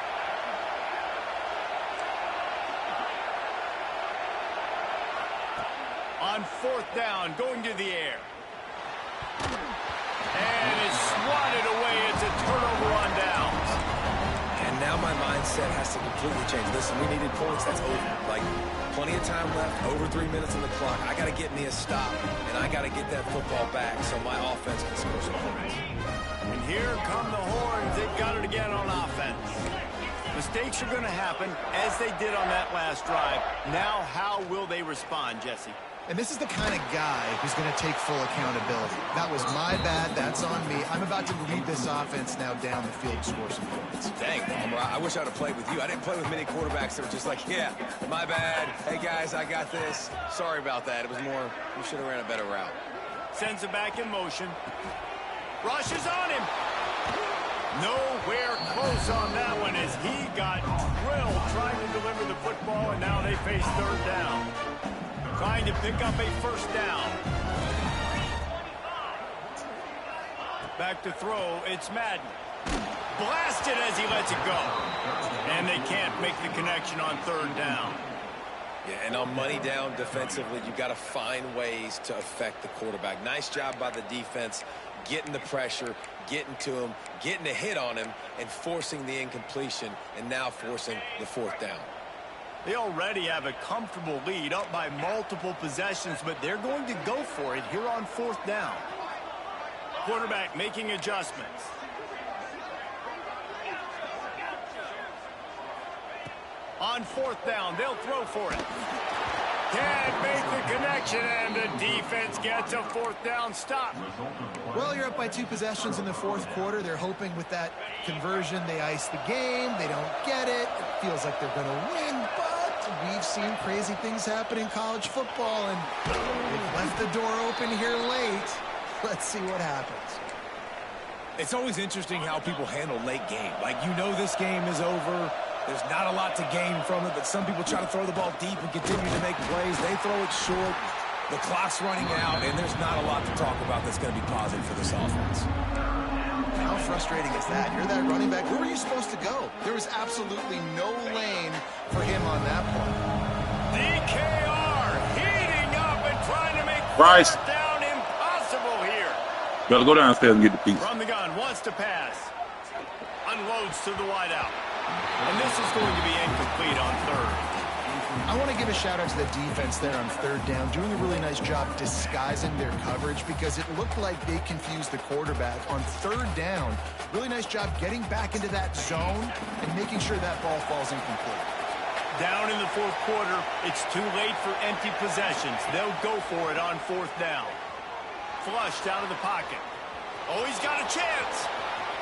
On 4th down, going to the air. And it's swatted away. It's a turnover on downs. And now my mindset has to completely change. Listen, we needed points. That's over. Like, plenty of time left, over 3 minutes on the clock. I got to get me a stop, and I got to get that football back so my offense can score some points. And here come the Horns. They've got it again on offense. Mistakes are going to happen, as they did on that last drive. Now, how will they respond, Jesse? And this is the kind of guy who's going to take full accountability. That was my bad. That's on me. I'm about to lead this offense now down the field to score some points. Dang, Palmer, I wish I'd have played with you. I didn't play with many quarterbacks that were just like, yeah, my bad. Hey, guys, I got this. Sorry about that. It was more, you should have ran a better route. Sends it back in motion. Rushes on him. Nowhere close on that one as he got drilled trying to deliver the football, and now they face 3rd down. Trying to pick up a 1st down. Back to throw, it's Madden. Blasted as he lets it go. And they can't make the connection on 3rd down. Yeah, and on money down defensively, you got to find ways to affect the quarterback. Nice job by the defense, getting the pressure, getting to him, getting a hit on him, and forcing the incompletion, and now forcing the 4th down. They already have a comfortable lead up by multiple possessions, but they're going to go for it here on 4th down. Quarterback making adjustments. On 4th down, they'll throw for it. Can't make the connection, and the defense gets a 4th down stop. Well, you're up by 2 possessions in the 4th quarter. They're hoping with that conversion they ice the game. They don't get it. It feels like they're going to win, but we've seen crazy things happen in college football, and they've left the door open here late. Let's see what happens. It's always interesting how people handle late game. Like, you know this game is over. There's not a lot to gain from it, but some people try to throw the ball deep and continue to make plays. They throw it short. The clock's running out, and there's not a lot to talk about that's going to be positive for this offense. How frustrating is that? You're that running back. Where were you supposed to go? There was absolutely no lane for him on that point. DKR heating up and trying to make Bryce down impossible here. better go downstairs and get the piece. From the gun, wants to pass. Unloads to the wideout. And this is going to be incomplete on 3rd. I want to give a shout-out to the defense there on 3rd down, doing a really nice job disguising their coverage because it looked like they confused the quarterback on 3rd down. Really nice job getting back into that zone and making sure that ball falls incomplete. Down in the 4th quarter, it's too late for empty possessions. They'll go for it on 4th down. Flushed out of the pocket. Oh, he's got a chance.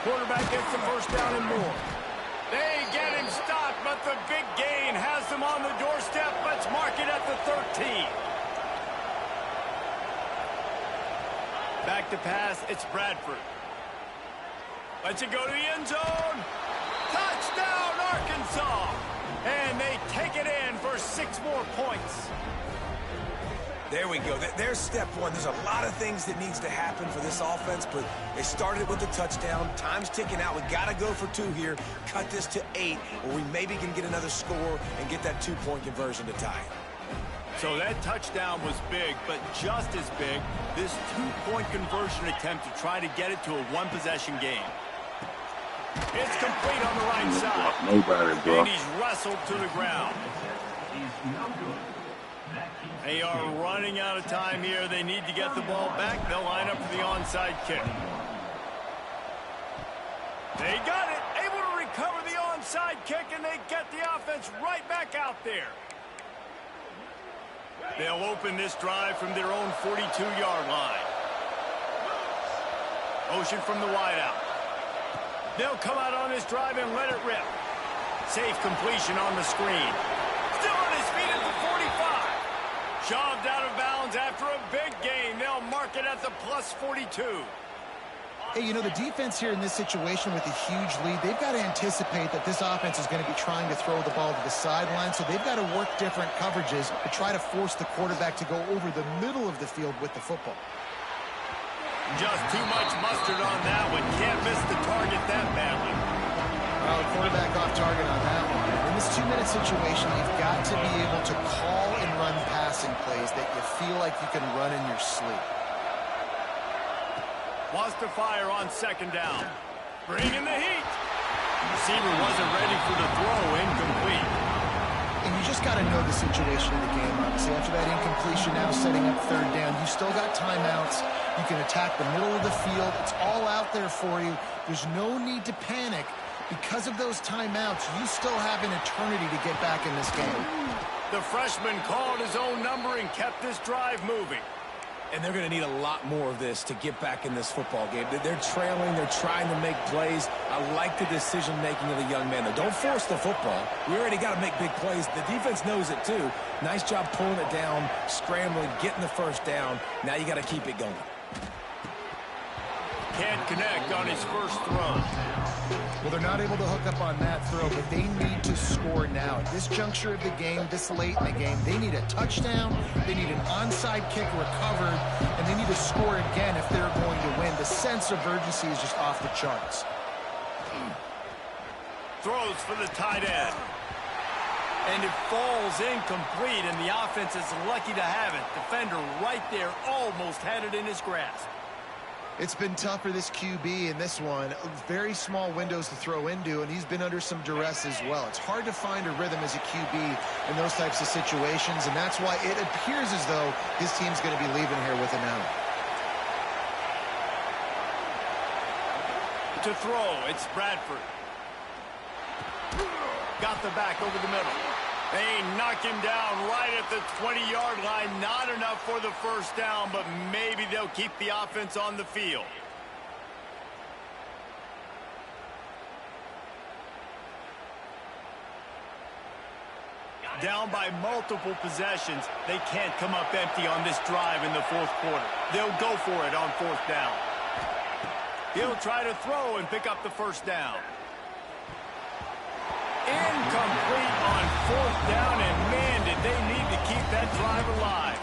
Quarterback gets the 1st down and more. They get him stopped, but the big gain has them on the doorstep. Let's mark it at the 13. Back to pass, it's Bradford. Lets it go to the end zone. Touchdown, Arkansas. And they take it in for 6 more points. There we go. There's step 1. There's a lot of things that needs to happen for this offense, but they started with a touchdown. Time's ticking out. We got to go for 2 here. Cut this to 8, where we maybe can get another score and get that 2-point conversion to tie it. So that touchdown was big, but just as big, this 2-point conversion attempt to try to get it to a 1-possession game. It's complete on the right side. Nobody, bro. And he's wrestled to the ground. They are running out of time here. They need to get the ball back. They'll line up for the onside kick. They got it. Able to recover the onside kick, and they get the offense right back out there. They'll open this drive from their own 42-yard line. Motion from the wideout. They'll come out on this drive and let it rip. Safe completion on the screen. Still on his feet at the 45. Shoved out of bounds after a big gain. They'll mark it at the plus 42. Hey, you know, the defense here in this situation with a huge lead, they've got to anticipate that this offense is going to be trying to throw the ball to the sideline, so they've got to work different coverages to try to force the quarterback to go over the middle of the field with the football. Just too much mustard on that one. Can't miss the target that badly. Well, the quarterback off target on that one. In this 2-minute situation, you've got to be able to call and run passing plays that you feel like you can run in your sleep. Wants to fire on second down. Bringing the heat. Receiver wasn't ready for the throw. Incomplete. And you just got to know the situation of the game, obviously. After that incompletion, now setting up third down, you still got timeouts. You can attack the middle of the field. It's all out there for you. There's no need to panic. Because of those timeouts, you still have an eternity to get back in this game. The freshman called his own number and kept this drive moving. And they're going to need a lot more of this to get back in this football game. They're trailing. They're trying to make plays. I like the decision-making of the young man. Don't force the football. We already got to make big plays. The defense knows it, too. Nice job pulling it down, scrambling, getting the first down. Now you got to keep it going. Can't connect on his first throw. Well, they're not able to hook up on that throw, but they need to score now. At this juncture of the game, this late in the game, they need a touchdown, they need an onside kick recovered, and they need to score again if they're going to win. The sense of urgency is just off the charts. Throws for the tight end. And it falls incomplete, and the offense is lucky to have it. Defender right there almost had it in his grasp. It's been tough for this QB in this one. Very small windows to throw into, and he's been under some duress as well. It's hard to find a rhythm as a QB in those types of situations, and that's why it appears as though his team's going to be leaving here with an out. To throw, it's Bradford. Got the back over the middle. They knock him down right at the 20-yard line. Not enough for the first down, but maybe they'll keep the offense on the field. Down by multiple possessions. They can't come up empty on this drive in the fourth quarter. They'll go for it on fourth down. He'll try to throw and pick up the first down. Incomplete on fourth down, and man, did they need to keep that drive alive.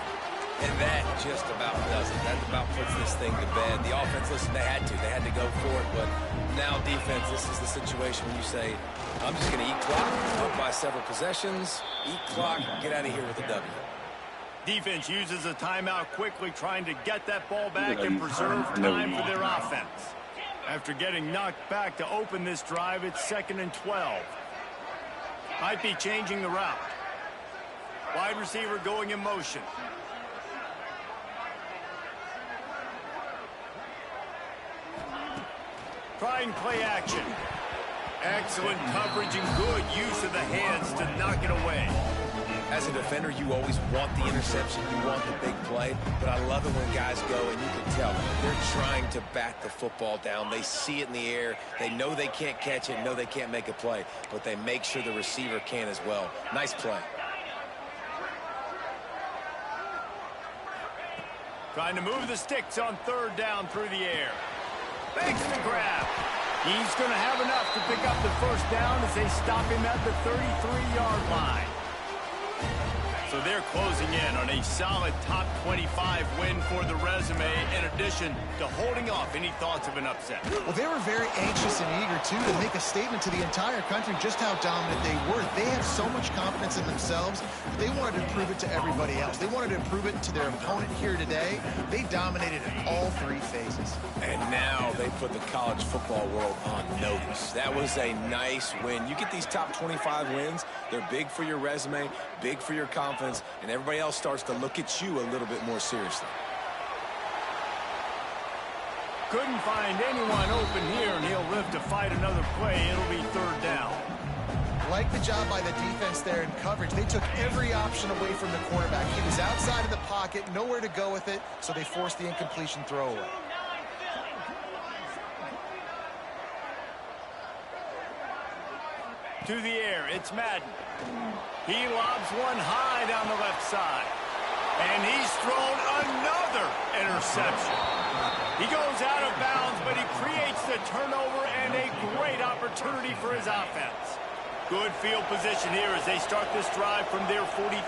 And that just about does it. That about puts this thing to bed. The offense, listen, they had to go for it, but now defense, this is the situation where you say, I'm just going to eat clock, up by several possessions, eat clock, get out of here with a W. Defense uses a timeout quickly, trying to get that ball back and preserve time for their offense. After getting knocked back to open this drive, it's 2nd and 12. Might be changing the route. Wide receiver going in motion. Try and play action. Excellent coverage and good use of the hands to knock it away. As a defender, you always want the interception. You want the big play. But I love it when guys go, and you can tell they're trying to bat the football down. They see it in the air. They know they can't catch it, know they can't make a play. But they make sure the receiver can as well. Nice play. Trying to move the sticks on third down through the air. Makes the grab. He's going to have enough to pick up the first down as they stop him at the 33-yard line. So they're closing in on a solid top 25 win for the resume, in addition to holding off any thoughts of an upset. Well, they were very anxious and eager, too, to make a statement to the entire country just how dominant they were. They have so much confidence in themselves that they wanted to prove it to everybody else. They wanted to prove it to their opponent here today. They dominated in all three phases. And now they put the college football world on notice. That was a nice win. You get these top 25 wins, they're big for your resume, big for your confidence, and everybody else starts to look at you a little bit more seriously. Couldn't find anyone open here, and he'll live to fight another play. It'll be third down. Like the job by the defense there in coverage. They took every option away from the quarterback. He was outside of the pocket, nowhere to go with it, so they forced the incompletion throwaway. To the air, it's Madden. He lobs one high down the left side. And he's thrown another interception. He goes out of bounds, but he creates the turnover and a great opportunity for his offense. Good field position here as they start this drive from their 43.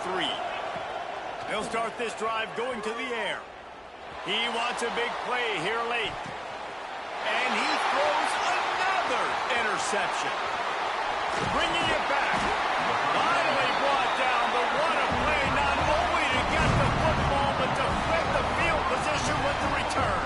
They'll start this drive going to the air. He wants a big play here late. And he throws another interception. Bringing it back. Finally brought down, but what a play, not only to get the football, but to flip the field position with the return.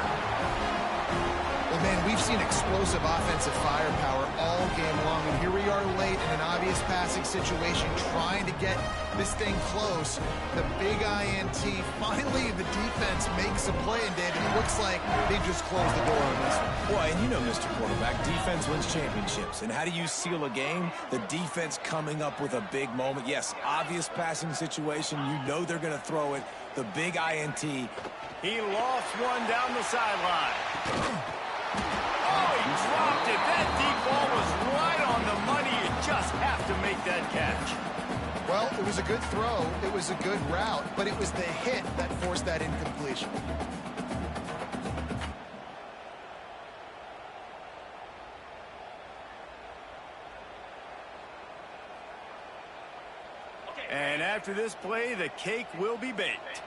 Well, man, we've seen explosive offensive firepower all game long, and here we are late in an obvious passing situation trying to get this thing close. The big INT, finally the defense makes a play, and David, it looks like they just closed the door on this one. Boy, and you know, Mr. Quarterback, defense wins championships. And how do you seal a game? The defense coming up with a big moment. Yes, obvious passing situation. You know they're going to throw it. The big INT. He lost one down the sideline. Oh, he dropped it. That deep ball was right on the money. You just have to make that catch. Well, it was a good throw. It was a good route, but it was the hit that forced that incompletion. And after this play, the cake will be baked.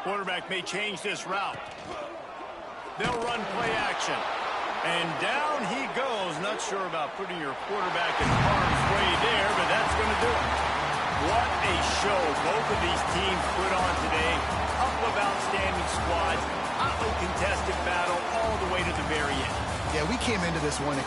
Quarterback may change this route. They'll run play action. And down he goes. Not sure about putting your quarterback in harm's way there, but that's going to do it. What a show both of these teams put on today. Couple of outstanding squads. Hotly contested battle all the way to the very end. Yeah, we came into this one.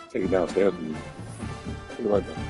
Take it downstairs and put it right there.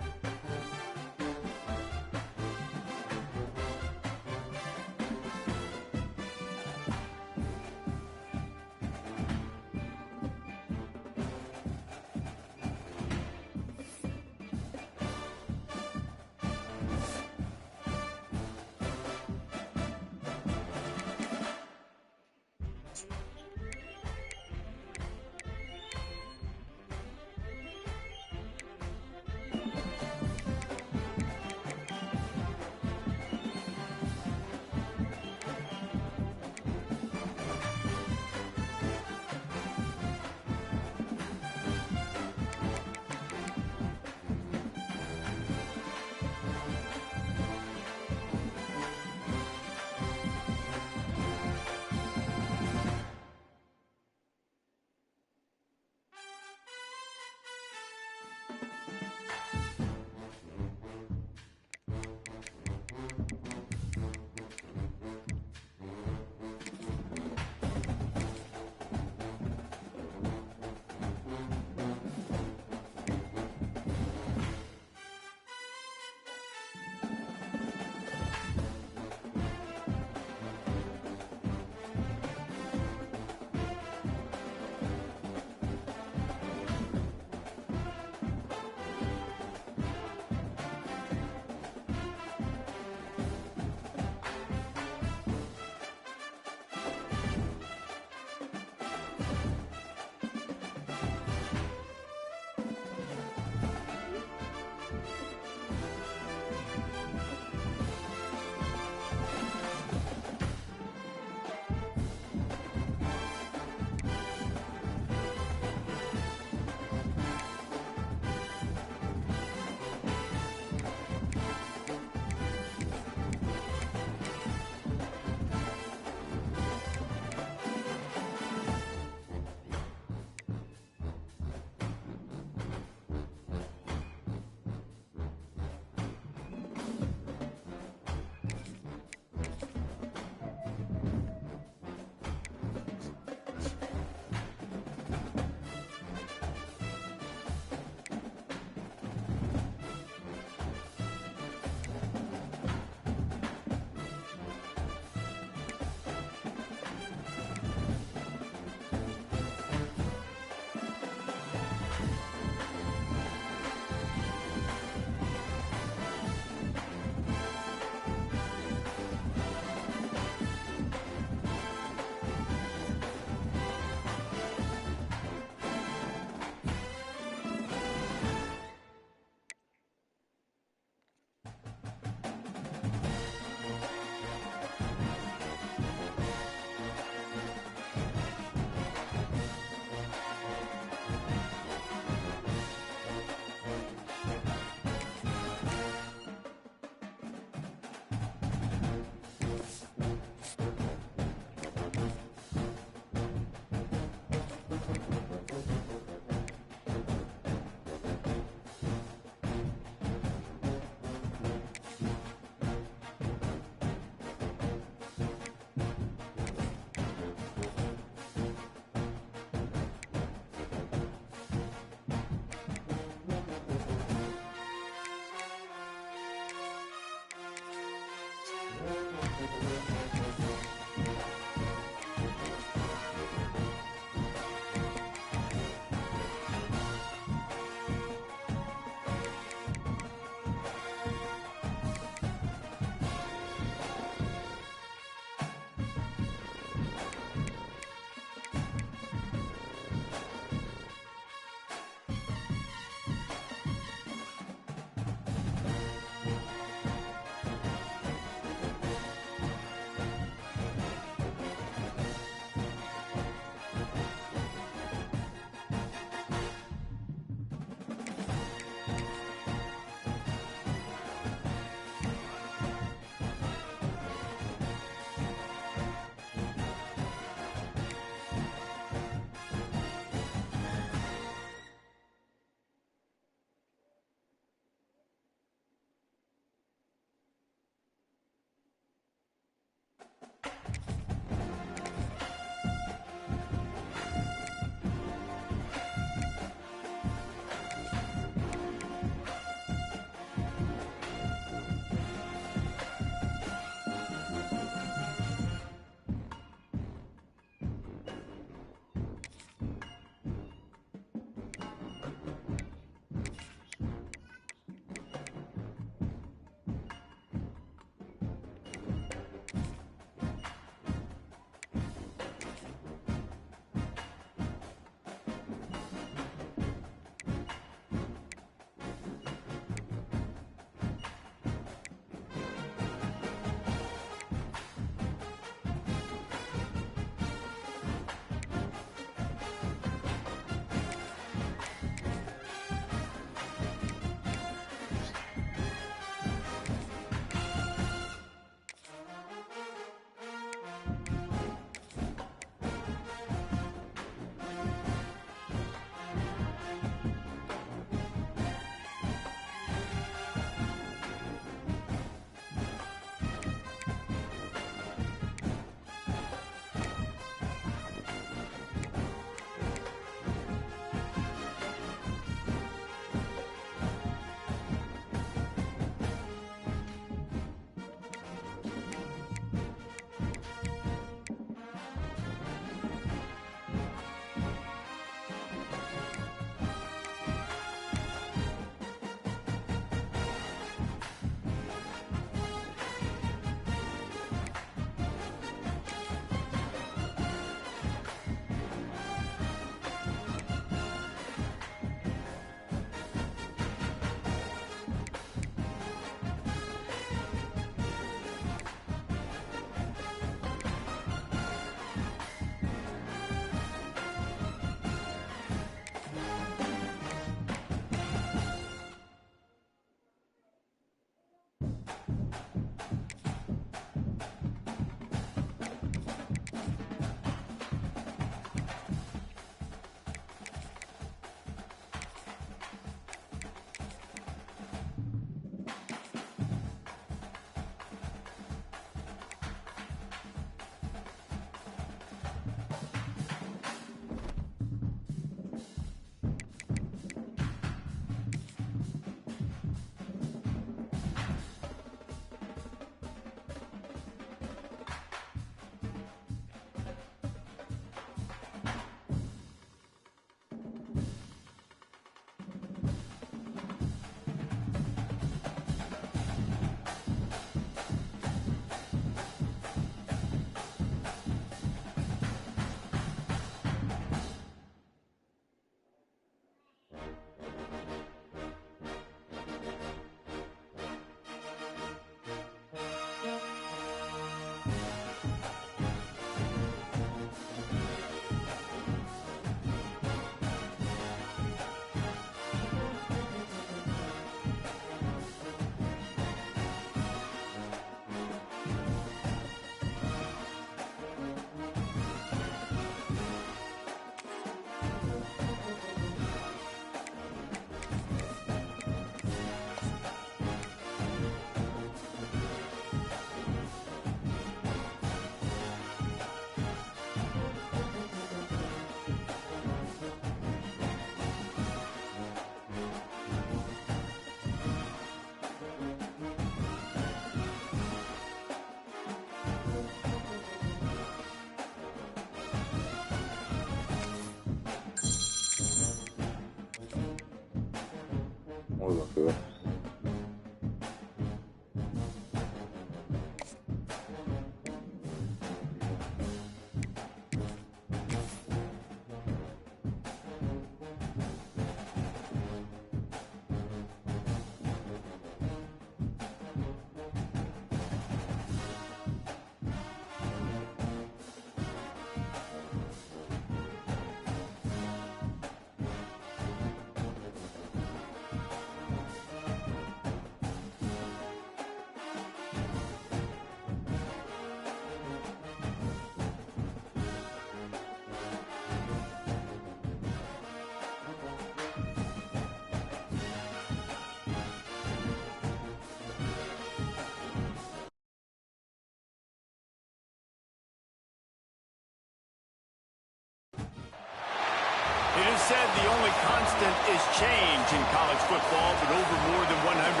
said the only constant is change in college football, but over more than 150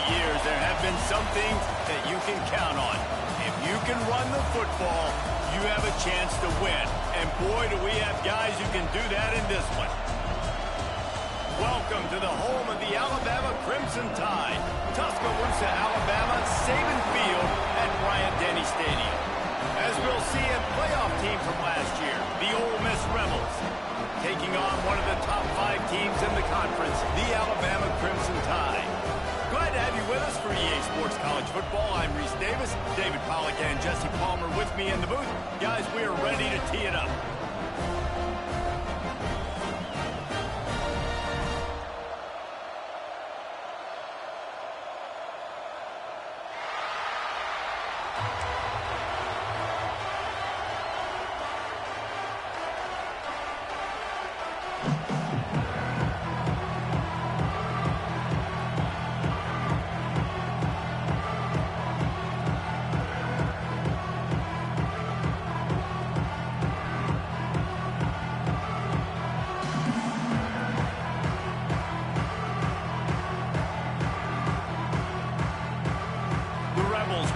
years, there have been some things that you can count on. If you can run the football, you have a chance to win. And boy, do we have guys who can do that in this one. Welcome to the home of the Alabama Crimson Tide. Tuscaloosa, Alabama, Saban Field at Bryant-Denny Stadium. As we'll see, a playoff team from last year, the Ole Miss Rebels, taking on one of the top 5 teams in the conference, the Alabama Crimson Tide. Glad to have you with us for EA Sports College Football. I'm Reese Davis, David Pollack and Jesse Palmer with me in the booth. Guys, we are ready to tee it up.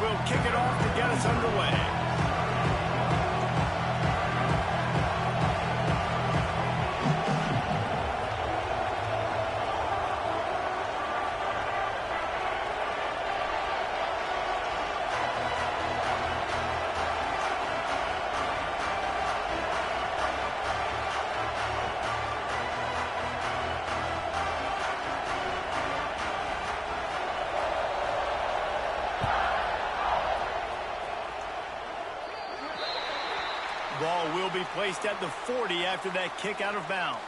Will kick it off to get us underway. Ball will be placed at the 40 after that kick out of bounds.